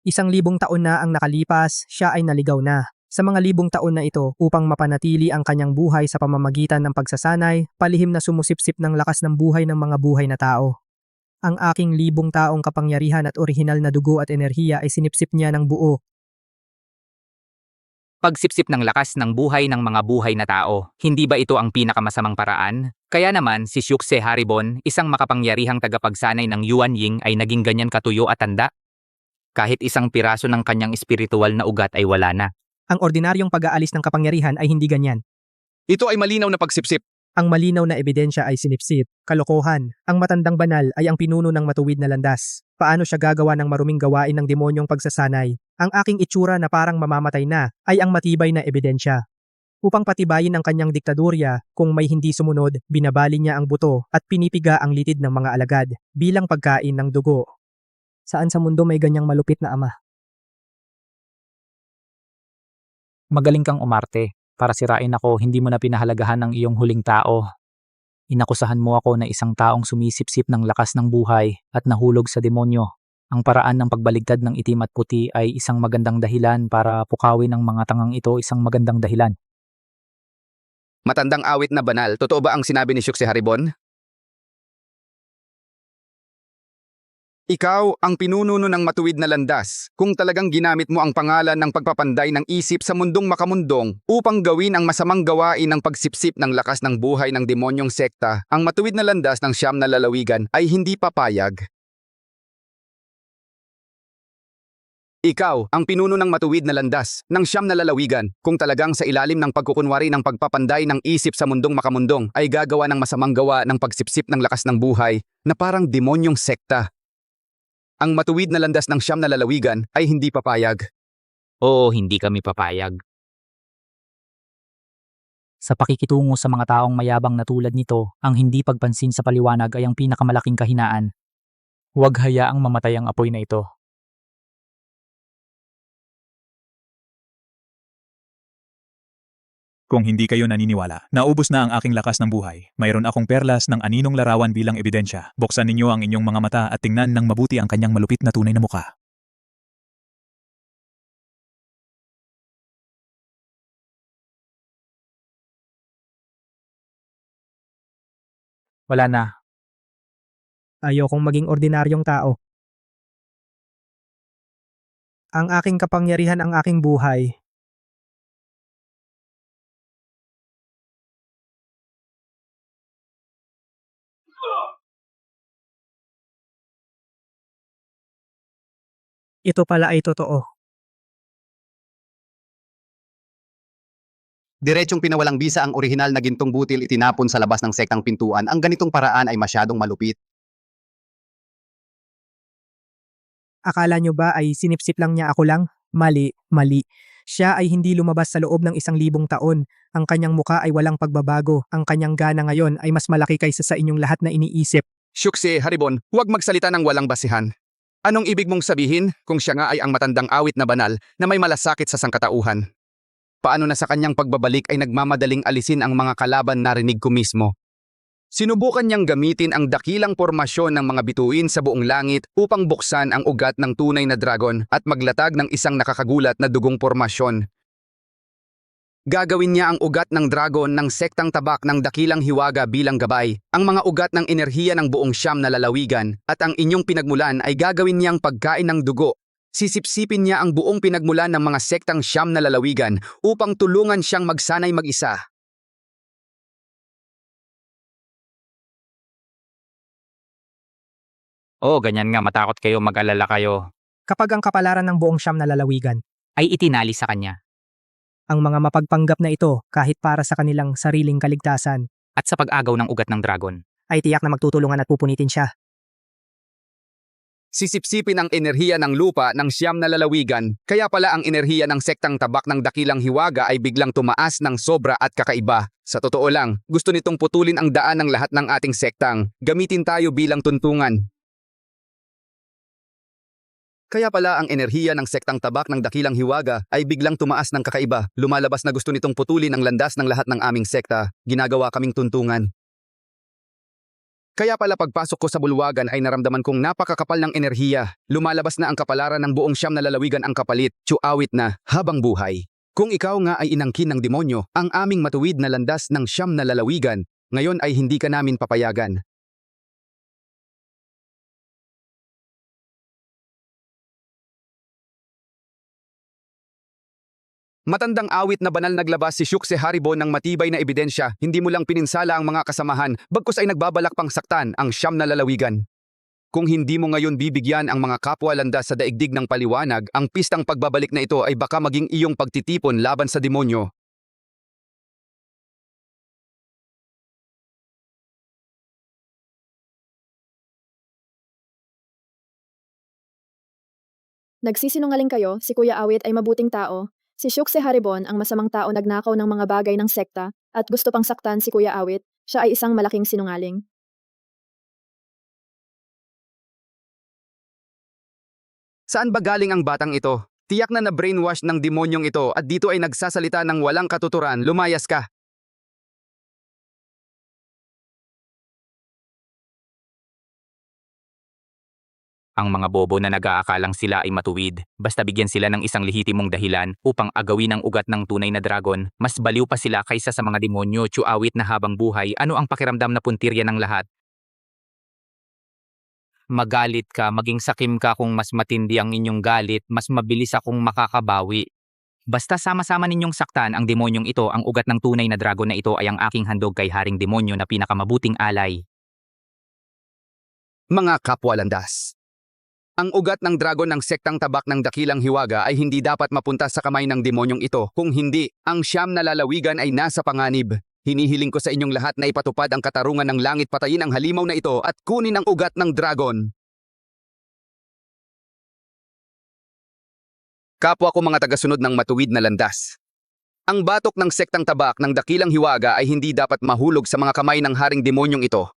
1,000 taon na ang nakalipas, siya ay naligaw na. Sa mga 1,000 taon na ito, upang mapanatili ang kanyang buhay sa pamamagitan ng pagsasanay, palihim na sumusipsip ng lakas ng buhay ng mga buhay na tao. Ang aking 1,000 taong kapangyarihan at orihinal na dugo at enerhiya ay sinipsip niya ng buo. Pagsipsip ng lakas ng buhay ng mga buhay na tao, hindi ba ito ang pinakamasamang paraan? Kaya naman si Syukse Haribon, isang makapangyarihang tagapagsanay ng Yuan Ying ay naging ganyan katuyo at tanda. Kahit isang piraso ng kanyang espiritual na ugat ay wala na. Ang ordinaryong pag-aalis ng kapangyarihan ay hindi ganyan. Ito ay malinaw na pagsipsip. Ang malinaw na ebidensya ay sinipsip, kalokohan. Ang matandang banal ay ang pinuno ng matuwid na landas. Paano siya gagawa ng maruming gawain ng demonyong pagsasanay? Ang aking itsura na parang mamamatay na ay ang matibay na ebidensya. Upang patibayin ang kanyang diktadorya, kung may hindi sumunod, binabali niya ang buto at pinipiga ang litid ng mga alagad bilang pagkain ng dugo. Saan sa mundo may ganyang malupit na ama? Magaling kang umarte. Para sirain ako, hindi mo na pinahalagahan ng iyong huling tao. Inakusahan mo ako na isang taong sumisipsip ng lakas ng buhay at nahulog sa demonyo. Ang paraan ng pagbaligtad ng itim at puti ay isang magandang dahilan para pukawin ang mga tangang ito, isang magandang dahilan. Matandang awit na banal, totoo ba ang sinabi ni Syukse Haribon? Ikaw ang pinununo ng matuwid na landas kung talagang ginamit mo ang pangalan ng pagpapanday ng isip sa mundong makamundong upang gawin ang masamang gawain ng pagsipsip ng lakas ng buhay ng demonyong sekta. Ang matuwid na landas ng 9 na lalawigan ay hindi papayag. Ikaw ang pinuno ng matuwid na landas ng 9 na lalawigan kung talagang sa ilalim ng pagkukunwari ng pagpapanday ng isip sa mundong makamundong ay gagawa ng masamang gawa ng pagsipsip ng lakas ng buhay na parang demonyong sekta. Ang matuwid na landas ng 9 na lalawigan ay hindi papayag. Oo, hindi kami papayag. Sa pakikitungo sa mga taong mayabang na tulad nito, ang hindi pagpansin sa paliwanag ay ang pinakamalaking kahinaan. Huwag hayaang mamatay ang apoy na ito. Kung hindi kayo naniniwala, naubos na ang aking lakas ng buhay. Mayroon akong perlas ng aninong larawan bilang ebidensya. Buksan ninyo ang inyong mga mata at tingnan ng mabuti ang kanyang malupit na tunay na mukha. Wala na. Ayokong maging ordinaryong tao. Ang aking kapangyarihan ang aking buhay. Ito pala ay totoo. Diretsong pinawalang bisa ang orihinal na gintong butil itinapon sa labas ng sektang pintuan. Ang ganitong paraan ay masyadong malupit. Akala nyo ba ay sinipsip lang niya ako lang? Mali, mali. Siya ay hindi lumabas sa loob ng 1,000 taon. Ang kanyang muka ay walang pagbabago. Ang kanyang gana ngayon ay mas malaki kaysa sa inyong lahat na iniisip. Syukse, Haribon, huwag magsalita ng walang basihan. Anong ibig mong sabihin kung siya nga ay ang matandang awit na banal na may malasakit sa sangkatauhan? Paano na sa kanyang pagbabalik ay nagmamadaling alisin ang mga kalaban narinig ko mismo? Sinubukan niyang gamitin ang dakilang pormasyon ng mga bituin sa buong langit upang buksan ang ugat ng tunay na dragon at maglatag ng isang nakakagulat na dugong pormasyon. Gagawin niya ang ugat ng dragon ng sektang tabak ng dakilang hiwaga bilang gabay, ang mga ugat ng enerhiya ng buong siyam na lalawigan, at ang inyong pinagmulan ay gagawin niyang pagkain ng dugo. Sisipsipin niya ang buong pinagmulan ng mga sektang siyam na lalawigan upang tulungan siyang magsanay mag-isa. Oo, ganyan nga, matakot kayo, mag-alala kayo. Kapag ang kapalaran ng buong siyam na lalawigan Ay itinali sa kanya. ang mga mapagpanggap na ito kahit para sa kanilang sariling kaligtasan, At sa pag-agaw ng ugat ng dragon. ay tiyak na magtutulungan at pupunitin siya. Sisipsipin ang enerhiya ng lupa ng siyam na lalawigan, kaya pala ang enerhiya ng sektang tabak ng dakilang hiwaga ay biglang tumaas ng sobra at kakaiba. Sa totoo lang, gusto nitong putulin ang daan ng lahat ng ating sektang. Gamitin tayo bilang tuntungan. Kaya pala ang enerhiya ng sektang tabak ng dakilang hiwaga ay biglang tumaas ng kakaiba. Lumalabas na gusto nitong putulin ang landas ng lahat ng aming sekta. Ginagawa kaming tuntungan. Kaya pala pagpasok ko sa bulwagan ay naramdaman kong napakakapal ng enerhiya. Lumalabas na ang kapalaran ng buong siyam na lalawigan ang kapalit. Tsuawit na habang buhay. Kung ikaw nga ay inangkin ng demonyo, ang aming matuwid na landas ng siyam na lalawigan, ngayon ay hindi ka namin papayagan. Matandang awit na banal naglabas si Syukse Haribon ng matibay na ebidensya, hindi mo lang pininsala ang mga kasamahan, bagkus ay nagbabalak pang saktan ang siyam na lalawigan. Kung hindi mo ngayon bibigyan ang mga kapwa landas sa daigdig ng paliwanag, ang pistang pagbabalik na ito ay baka maging iyong pagtitipon laban sa demonyo. Nagsisinungaling kayo, si Kuya Awit ay mabuting tao. Si Syukse Haribon ang masamang tao nagnakaw ng mga bagay ng sekta at gusto pang saktan si Kuya Awit, siya ay isang malaking sinungaling. Saan ba galing ang batang ito? Tiyak na na-brainwash ng demonyong ito at dito ay nagsasalita ng walang katuturan, lumayas ka. Ang mga bobo na nag-aakalang sila ay matuwid, basta bigyan sila ng isang lehitimong dahilan upang agawin ang ugat ng tunay na dragon, mas baliw pa sila kaysa sa mga demonyo. Tsuawit na habang buhay, ano ang pakiramdam na puntirya ng lahat? Magalit ka, maging sakim ka kung mas matindi ang inyong galit, mas mabilis akong makakabawi. Basta sama-sama ninyong saktan ang demonyong ito, ang ugat ng tunay na dragon na ito ay ang aking handog kay Haring Demonyo na pinakamabuting alay. Mga kapwa landas. Ang ugat ng dragon ng sektang tabak ng dakilang hiwaga ay hindi dapat mapunta sa kamay ng demonyong ito. Kung hindi, ang siyam na lalawigan ay nasa panganib. Hinihiling ko sa inyong lahat na ipatupad ang katarungan ng langit, patayin ang halimaw na ito at kunin ang ugat ng dragon. Kapwa ko mga tagasunod ng matuwid na landas. Ang batok ng sektang tabak ng dakilang hiwaga ay hindi dapat mahulog sa mga kamay ng haring demonyong ito.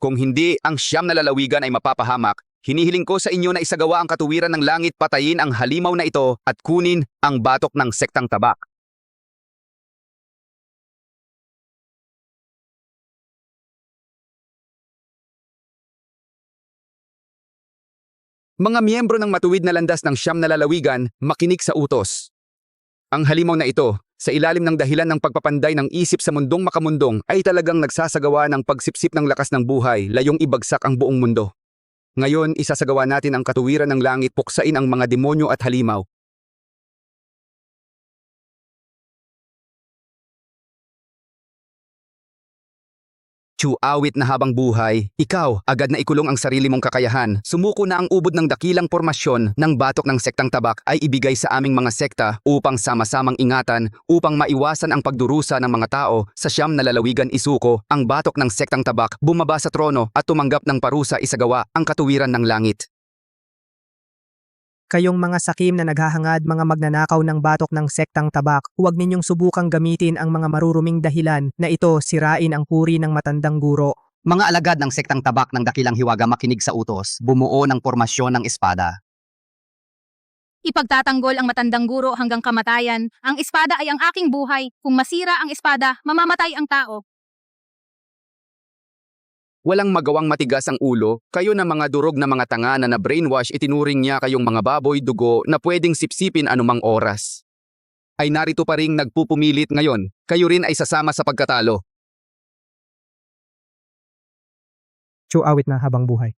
Kung hindi, ang siyam na lalawigan ay mapapahamak. Hinihiling ko sa inyo na isagawa ang katuwiran ng langit, patayin ang halimaw na ito at kunin ang batok ng sektang tabak. Mga miyembro ng matuwid na landas ng siyam na lalawigan, makinig sa utos. Ang halimaw na ito, sa ilalim ng dahilan ng pagpapanday ng isip sa mundong makamundong ay talagang nagsasagawa ng pagsipsip ng lakas ng buhay, layong ibagsak ang buong mundo. Ngayon, isasagawa natin ang katuwiran ng langit, puksain ang mga demonyo at halimaw. Awit na habang buhay, ikaw, agad na ikulong ang sarili mong kakayahan. Sumuko na ang ubod ng dakilang pormasyon ng batok ng sektang tabak ay ibigay sa aming mga sekta upang sama-samang ingatan, upang maiwasan ang pagdurusa ng mga tao sa siyam na lalawigan. Isuko ang batok ng sektang tabak, bumaba sa trono at tumanggap ng parusa, isagawa ang katuwiran ng langit. Kayong mga sakim na naghahangad, mga magnanakaw ng batok ng sektang tabak, huwag ninyong subukang gamitin ang mga maruruming dahilan na ito sirain ang puri ng matandang guro. Mga alagad ng sektang tabak ng dakilang hiwaga, makinig sa utos, bumuo ng pormasyon ng espada. Ipagtatanggol ang matandang guro hanggang kamatayan. Ang espada ay ang aking buhay. Kung masira ang espada, mamamatay ang tao. Walang magawang matigas ang ulo, kayo na mga durog na mga tanga na na-brainwash, itinuring niya kayong mga baboy dugo na pwedeng sipsipin anumang oras. Ay narito pa ring nagpupumilit ngayon, kayo rin ay sasama sa pagkatalo. Awit na habang buhay.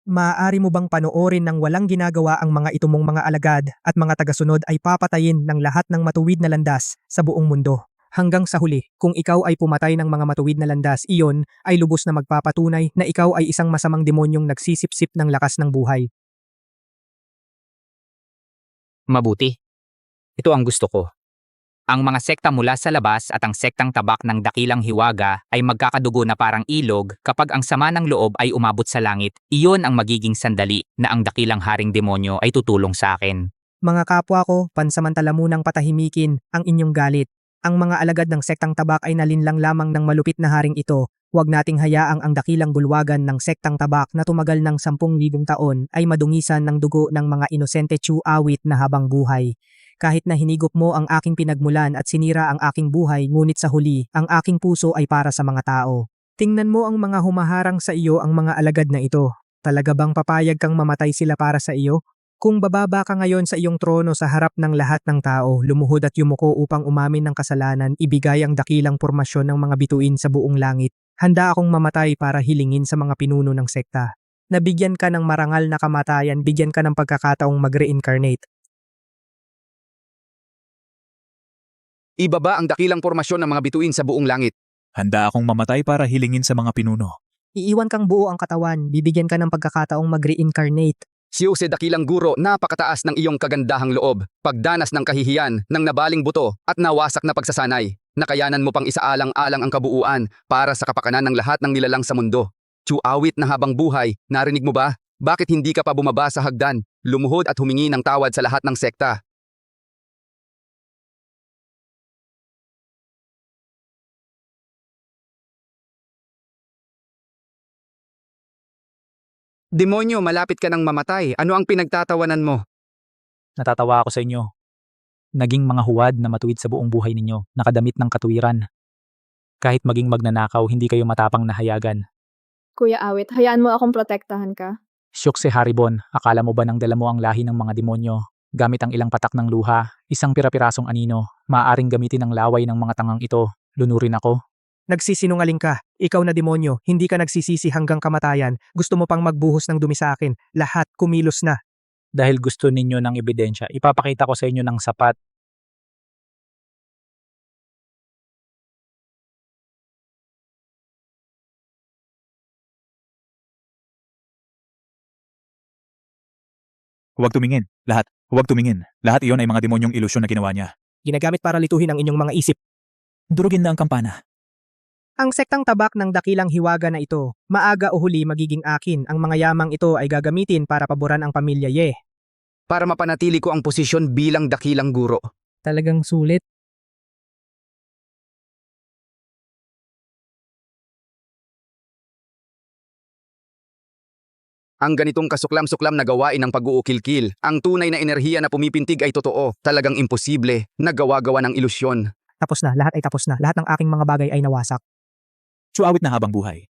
Maaari mo bang panoorin ng walang ginagawa ang mga ito mong mga alagad at mga tagasunod ay papatayin ng lahat ng matuwid na landas sa buong mundo? Hanggang sa huli, kung ikaw ay pumatay ng mga matuwid na landas, iyon ay lubos na magpapatunay na ikaw ay isang masamang demonyong nagsisipsip ng lakas ng buhay. Mabuti. Ito ang gusto ko. Ang mga sekta mula sa labas at ang sektang tabak ng dakilang hiwaga ay magkakadugo na parang ilog kapag ang sama ng loob ay umabot sa langit. Iyon ang magiging sandali na ang dakilang haring demonyo ay tutulong sa akin. Mga kapwa ko, pansamantala munang patahimikin ang inyong galit. Ang mga alagad ng sektang tabak ay nalinlang lamang ng malupit na haring ito. Huwag nating hayaang ang dakilang bulwagan ng sektang tabak na tumagal ng 10,000 taon ay madungisan ng dugo ng mga inosente. Awit na habang buhay. Kahit na hinigop mo ang aking pinagmulan at sinira ang aking buhay, ngunit sa huli, ang aking puso ay para sa mga tao. Tingnan mo ang mga humaharang sa iyo, ang mga alagad na ito. Talaga bang papayag kang mamatay sila para sa iyo? Kung bababa ka ngayon sa iyong trono sa harap ng lahat ng tao, lumuhod at yumuko upang umamin ng kasalanan, ibigay ang dakilang pormasyon ng mga bituin sa buong langit. Handa akong mamatay para hilingin sa mga pinuno ng sekta. Nabigyan ka ng marangal na kamatayan, bigyan ka ng pagkakataong mag-reincarnate. Ibaba ang dakilang pormasyon ng mga bituin sa buong langit. Handa akong mamatay para hilingin sa mga pinuno. Iiwan kang buo ang katawan, bibigyan ka ng pagkakataong mag-reincarnate. Siyose dakilang guro, napakataas ng iyong kagandahang loob, pagdanas ng kahihiyan, ng nabaling buto, at nawasak na pagsasanay. Nakayanan mo pang isaalang-alang ang kabuuan para sa kapakanan ng lahat ng nilalang sa mundo. Awit na habang buhay, narinig mo ba? Bakit hindi ka pa bumaba sa hagdan, lumuhod at humingi ng tawad sa lahat ng sekta? Demonyo, malapit ka ng mamatay. Ano ang pinagtatawanan mo? Natatawa ako sa inyo. Naging mga huwad na matuwid sa buong buhay ninyo, nakadamit ng katuwiran. Kahit maging magnanakaw, hindi kayo matapang na hayagan. Kuya Awit, hayaan mo akong protektahan ka. Syukse Haribon, akala mo ba nang dala mo ang lahi ng mga demonyo? Gamit ang ilang patak ng luha, isang pira-pirasong anino, maaaring gamitin ang laway ng mga tangang ito. Lunurin ako. Nagsisinungaling ka. Ikaw na demonyo, hindi ka nagsisisi hanggang kamatayan. Gusto mo pang magbuhos ng dumi sa akin. Lahat kumilos na. Dahil gusto ninyo ng ebidensya, ipapakita ko sa inyo ng sapat. Huwag tumingin. Lahat. Huwag tumingin. Lahat iyon ay mga demonyong ilusyon na ginawa niya. Ginagamit para lituhin ang inyong mga isip. Durugin na ang kampana. Ang sektang tabak ng dakilang hiwaga na ito, maaga o huli magiging akin. Ang mga yamang ito ay gagamitin para paboran ang pamilya Ye. Para mapanatili ko ang posisyon bilang dakilang guro. Talagang sulit. Ang ganitong kasuklam-suklam na gawain ng pag-uukilkil, ang tunay na enerhiya na pumipintig ay totoo, talagang imposible, nagawa-gawa ng ilusyon. Tapos na, lahat ay tapos na. Lahat ng aking mga bagay ay nawasak. Awit na habang buhay.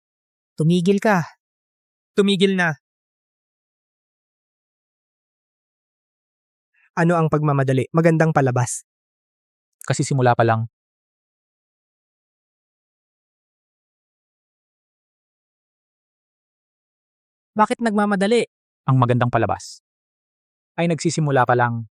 Tumigil ka. Tumigil na. Ano ang pagmamadali? Magandang palabas. Kasi simula pa lang, Bakit nagmamadali? ang magandang palabas ay nagsisimula pa lang.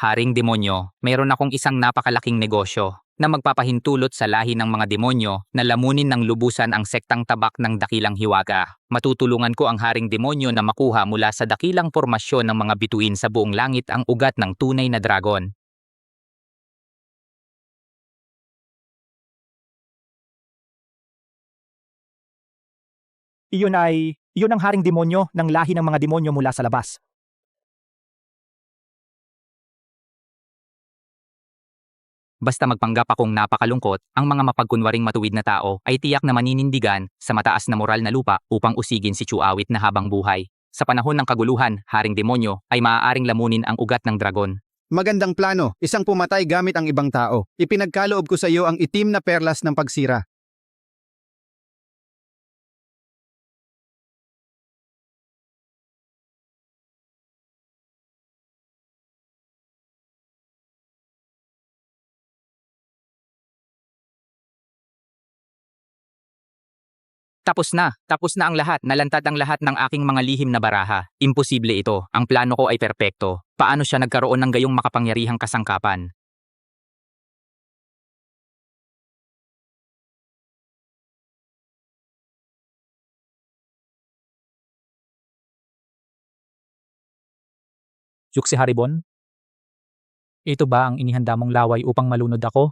Haring demonyo, meron akong isang napakalaking negosyo na magpapahintulot sa lahi ng mga demonyo na lamunin ng lubusan ang sektang tabak ng dakilang hiwaga. Matutulungan ko ang haring demonyo na makuha mula sa dakilang formasyon ng mga bituin sa buong langit ang ugat ng tunay na dragon. Iyon ang haring demonyo ng lahi ng mga demonyo mula sa labas. Basta magpanggap akong napakalungkot, ang mga mapagkunwaring matuwid na tao ay tiyak na maninindigan sa mataas na moral na lupa upang usigin si Chuawit na habang buhay. Sa panahon ng kaguluhan, haring demonyo ay maaaring lamunin ang ugat ng dragon. Magandang plano, isang pumatay gamit ang ibang tao. Ipinagkaloob ko sa iyo ang itim na perlas ng pagsira. Tapos na ang lahat, nalantad ang lahat ng aking mga lihim na baraha. Imposible ito, ang plano ko ay perpekto. Paano siya nagkaroon ng gayong makapangyarihang kasangkapan? Yuksi Haribon? Ito ba ang inihanda mong laway upang malunod ako?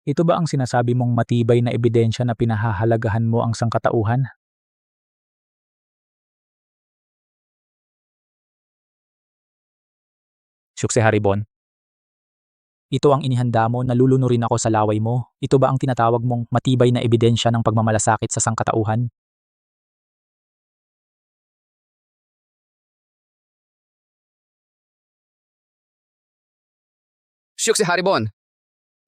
Ito ba ang sinasabi mong matibay na ebidensya na pinahahalagahan mo ang sangkatauhan? Yuksi Haribon? Ito ang inihanda mo na lulunurin ako sa laway mo. Ito ba ang tinatawag mong matibay na ebidensya ng pagmamalasakit sa sangkatauhan? Siyok si Haribon,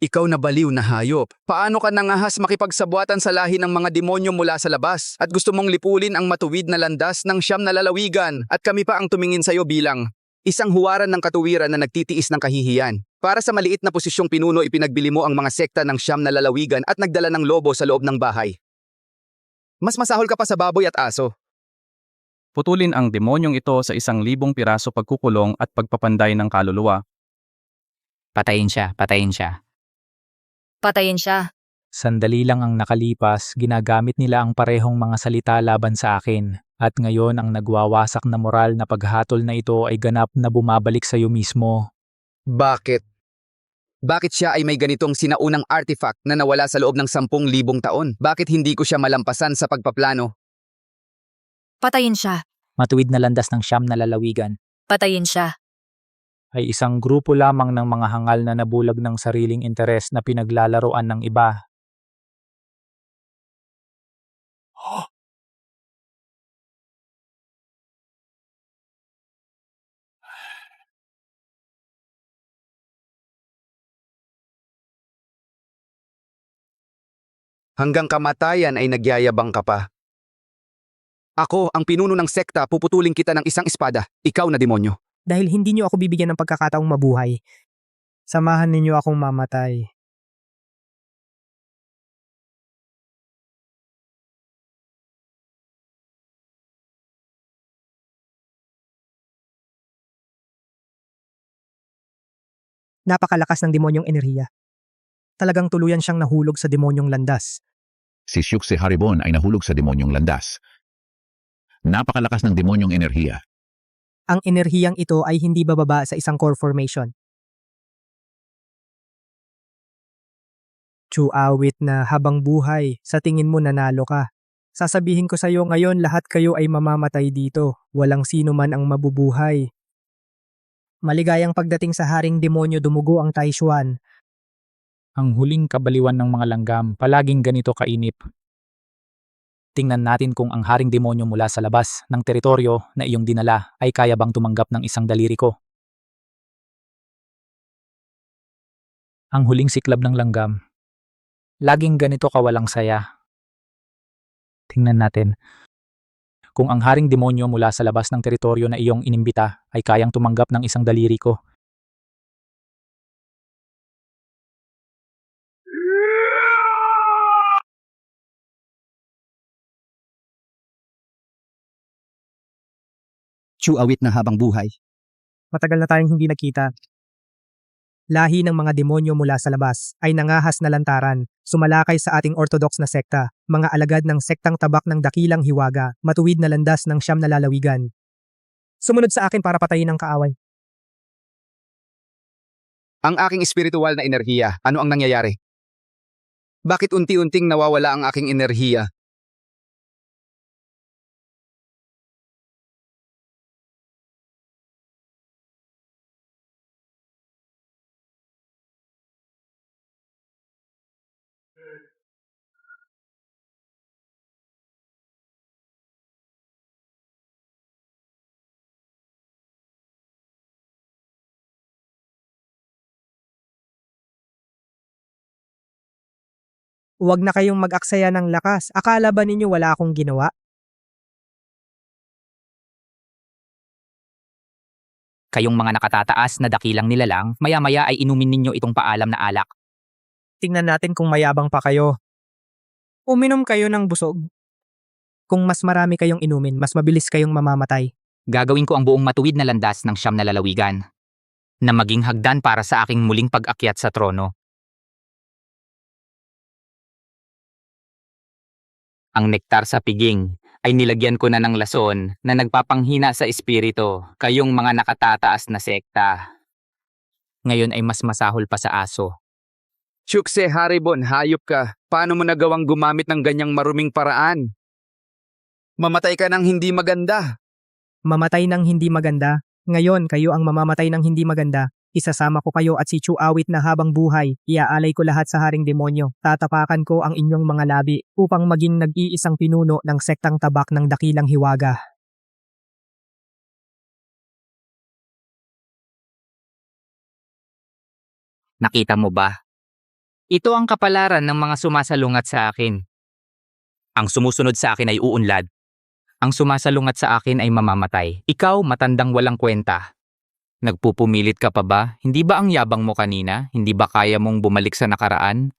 ikaw na baliw na hayop. Paano ka nangahas makipagsabuatan sa lahi ng mga demonyo mula sa labas at gusto mong lipulin ang matuwid na landas ng siyam na lalawigan at kami pa ang tumingin sa iyo bilang isang huwaran ng katuwiran na nagtitiis ng kahihiyan. Para sa maliit na posisyong pinuno ipinagbili mo ang mga sekta ng siyam na lalawigan at nagdala ng lobo sa loob ng bahay. Mas masahol ka pa sa baboy at aso. Putulin ang demonyong ito sa 1,000 piraso pagkukulong at pagpapanday ng kaluluwa. Patayin siya, patayin siya. Patayin siya. Sandali lang ang nakalipas, ginagamit nila ang parehong mga salita laban sa akin. At ngayon ang nagwawasak na moral na paghatol na ito ay ganap na bumabalik sa iyo mismo. Bakit? Bakit siya ay may ganitong sinaunang artifact na nawala sa loob ng 10,000 taon? Bakit hindi ko siya malampasan sa pagpaplano? Patayin siya. Matuwid na landas ng siyam na lalawigan Patayin siya. ay isang grupo lamang ng mga hangal na nabulag ng sariling interes na pinaglalaroan ng iba. Hanggang kamatayan ay nagyayabang ka pa. Ako, ang pinuno ng sekta, puputulin kita ng isang espada. Ikaw na demonyo. Dahil hindi niyo ako bibigyan ng pagkakataong mabuhay, samahan ninyo akong mamatay. Napakalakas ng demonyong enerhiya. Talagang tuluyan siyang nahulog sa demonyong landas. Si Siyok si Haribon ay nahulog sa demonyong landas. Napakalakas ng demonyong enerhiya. Ang enerhiyang ito ay hindi bababa sa isang core formation. Chuawit na habang buhay, sa tingin mo nanalo ka. Sasabihin ko sa iyo ngayon lahat kayo ay mamamatay dito. Walang sino man ang mabubuhay. Maligayang pagdating sa haring demonyo dumugo ang Taishuan. Ang huling kabaliwan ng mga langgam, palaging ganito kainip. Tingnan natin kung ang haring demonyo mula sa labas ng teritoryo na iyong dinala ay kaya bang tumanggap ng isang daliri ko. Ang huling siklab ng langgam. Laging ganito kawalang saya. Tingnan natin. Kung ang haring demonyo mula sa labas ng teritoryo na iyong inimbita ay kayang tumanggap ng isang daliri ko, Awit na habang buhay. Matagal na tayong hindi nagkita. Lahi ng mga demonyo mula sa labas ay nangahas na lantaran, sumalakay sa ating orthodox na sekta, mga alagad ng sektang tabak ng dakilang hiwaga, matuwid na landas ng siyam na lalawigan. Sumunod sa akin para patayin ang kaaway. Ang aking espiritual na enerhiya, ano ang nangyayari? Bakit unti-unting nawawala ang aking enerhiya? Huwag na kayong mag-aksaya ng lakas. Akala ba ninyo wala akong ginawa? Kayong mga nakatataas na dakilang nilalang, maya-maya ay inumin ninyo itong paalam na alak. Tingnan natin kung mayabang pa kayo. Uminom kayo ng busog. Kung mas marami kayong inumin, mas mabilis kayong mamamatay. Gagawin ko ang buong matuwid na landas ng siyam na lalawigan na maging hagdan para sa aking muling pag-akyat sa trono. Ang nektar sa piging ay nilagyan ko na ng lason na nagpapanghina sa espiritu, kayong mga nakatataas na sekta. Ngayon ay mas masahol pa sa aso. Chukse Haribon, hayop ka. Paano mo nagawang gumamit ng ganyang maruming paraan? Mamatay ka ng hindi maganda. Mamatay ng hindi maganda. Ngayon, kayo ang mamamatay ng hindi maganda. Isasama ko kayo at si Awit na habang buhay. Iaalay ko lahat sa haring demonyo. Tatapakan ko ang inyong mga labi upang maging nag-iisang pinuno ng sektang tabak ng dakilang hiwaga. Nakita mo ba? Ito ang kapalaran ng mga sumasalungat sa akin. Ang sumusunod sa akin ay uunlad. Ang sumasalungat sa akin ay mamamatay. Ikaw, matandang walang kwenta. Nagpupumilit ka pa ba? Hindi ba ang yabang mo kanina? Hindi ba kaya mong bumalik sa nakaraan?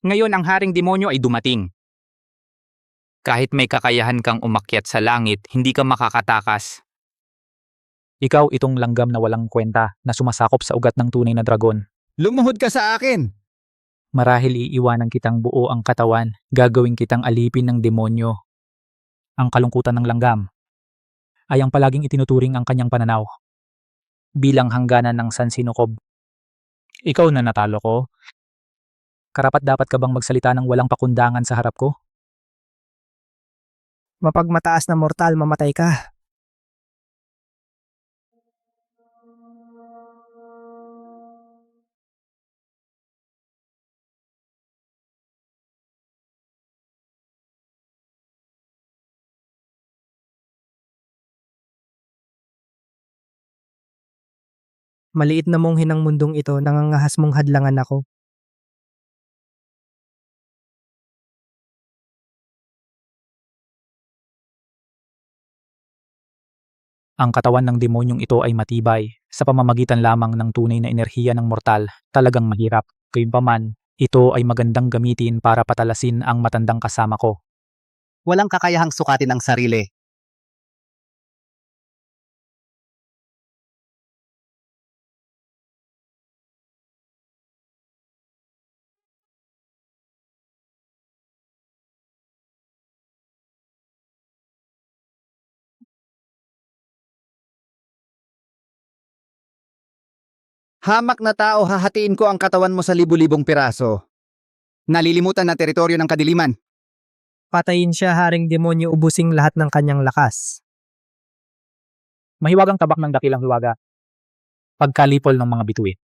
Ngayon ang haring demonyo ay dumating. Kahit may kakayahan kang umakyat sa langit, hindi ka makakatakas. ikaw itong langgam na walang kwenta na sumasakop sa ugat ng tunay na dragon. Lumuhod ka sa akin! Marahil iiwanan kitang buo ang katawan, gagawin kitang alipin ng demonyo. Ang kalungkutan ng langgam ay ang palaging itinuturing ang kanyang pananaw bilang hangganan ng sansinukob. Ikaw na natalo ko. Karapat dapat ka bang magsalita ng walang pakundangan sa harap ko? Mapagmataas na mortal, mamatay ka. Maliit na monghe ng mundong ito, nangangahas mong hadlangan ako. Ang katawan ng demonyong ito ay matibay sa pamamagitan lamang ng tunay na enerhiya ng mortal. Talagang mahirap. Gayunpaman, ito ay magandang gamitin para patalasin ang matandang kasama ko. Walang kakayahang sukatin ang sarili. Hamak na tao, hahatiin ko ang katawan mo sa libu-libong piraso. Nalilimutan na teritoryo ng kadiliman. Patayin siya, haring demonyo, ubusing lahat ng kanyang lakas. Mahiwagang tabak ng dakilang hiwaga. Pagkalipol ng mga bituin.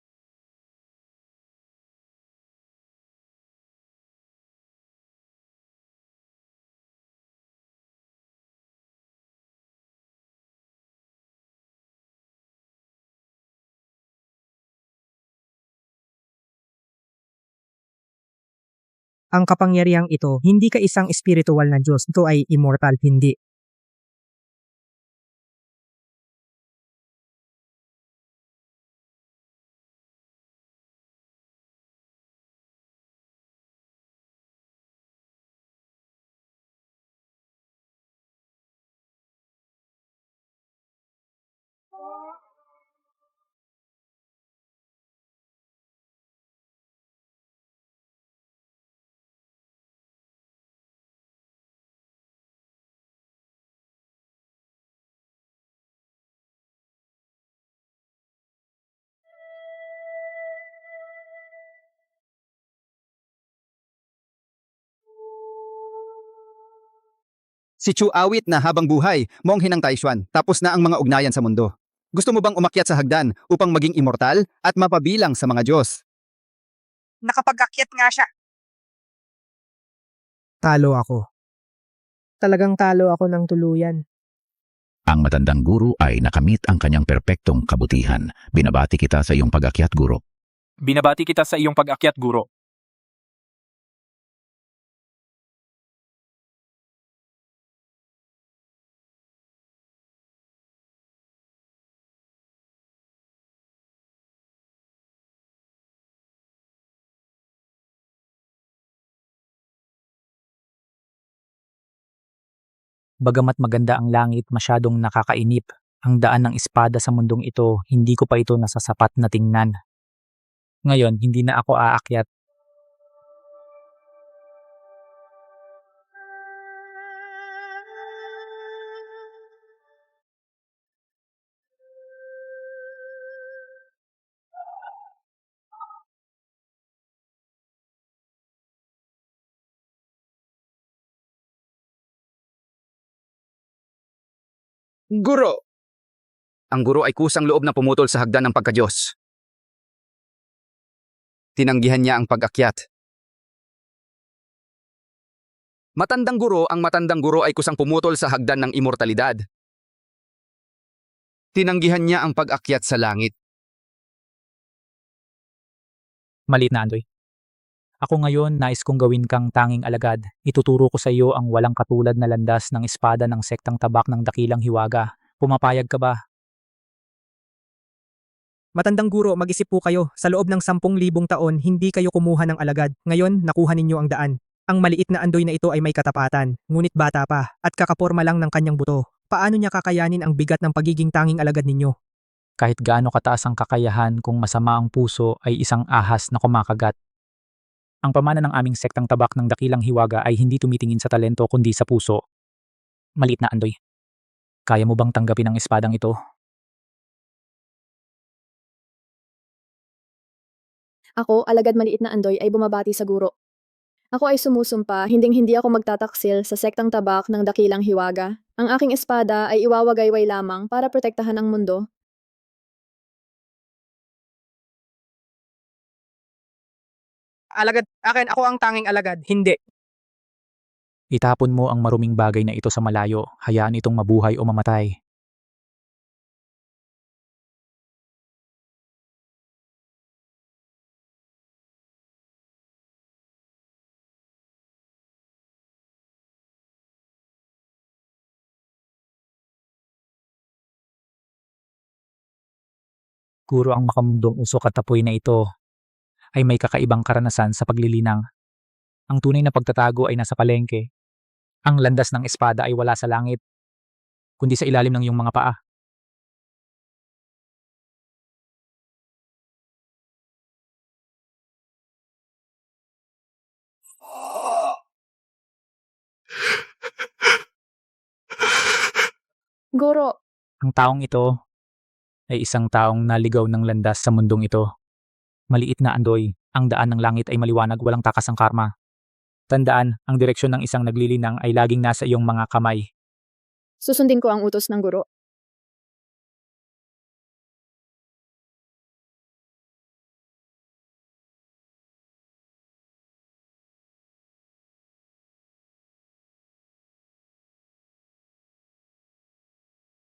Ang kapangyarihang ito, hindi ka isang espiritual na Diyos. Ito ay immortal, hindi. Si Chu awit na habang buhay, monghe ng Taishuan, tapos na ang mga ugnayan sa mundo. Gusto mo bang umakyat sa hagdan upang maging immortal at mapabilang sa mga Diyos? Nakapag-akyat nga siya. Talo ako. Talagang talo ako ng tuluyan. Ang matandang guro ay nakamit ang kanyang perpektong kabutihan. Binabati kita sa iyong pag-akyat, guro. Binabati kita sa iyong pag-akyat, guro. Bagamat maganda ang langit, masyadong nakakainip. Ang daan ng espada sa mundong ito, hindi ko pa ito nasasapat na tingnan. Ngayon, hindi na ako aakyat. Guro! Ang guro ay kusang loob na pumutol sa hagdan ng pagka-Diyos. Tinanggihan niya ang pag-akyat. Matandang guro, ang matandang guro ay kusang pumutol sa hagdan ng immortalidad. Tinanggihan niya ang pag-akyat sa langit. Maliit na, Andoy. Ako ngayon, nais kong gawin kang tanging alagad. Ituturo ko sa iyo ang walang katulad na landas ng espada ng sektang tabak ng dakilang hiwaga. Pumapayag ka ba? Matandang guro, mag-isip po kayo. Sa loob ng 10,000 taon, hindi kayo kumuha ng alagad. Ngayon, nakuha ninyo ang daan. Ang maliit na Andoy na ito ay may katapatan, ngunit bata pa, at kakaporma lang ng kanyang buto. Paano niya kakayanin ang bigat ng pagiging tanging alagad ninyo? Kahit gaano kataas ang kakayahan, kung masama ang puso ay isang ahas na kumakagat. Ang pamana ng aming sektang tabak ng dakilang hiwaga ay hindi tumitingin sa talento kundi sa puso. Maliit na Andoy. Kaya mo bang tanggapin ang espadang ito? Ako, alagad maliit na Andoy, ay bumabati sa guro. Ako ay sumusumpa, hinding-hindi ako magtataksil sa sektang tabak ng dakilang hiwaga. Ang aking espada ay iwawagayway lamang para protektahan ang mundo. Alagad, akin, ako ang tanging alagad, hindi. Itapon mo ang maruming bagay na ito sa malayo. Hayaan itong mabuhay o mamatay. Guro, ang makamundong usok at apoy na ito ay may kakaibang karanasan sa paglilinang. Ang tunay na pagtatago ay nasa palengke. Ang landas ng espada ay wala sa langit, kundi sa ilalim ng iyong mga paa. Guro, Ang taong ito ay isang taong naligaw ng landas sa mundong ito. Maliit na Andoy, ang daan ng langit ay maliwanag, walang takas ang karma. Tandaan, ang direksyon ng isang naglilinang ay laging nasa iyong mga kamay. susundin ko ang utos ng guro.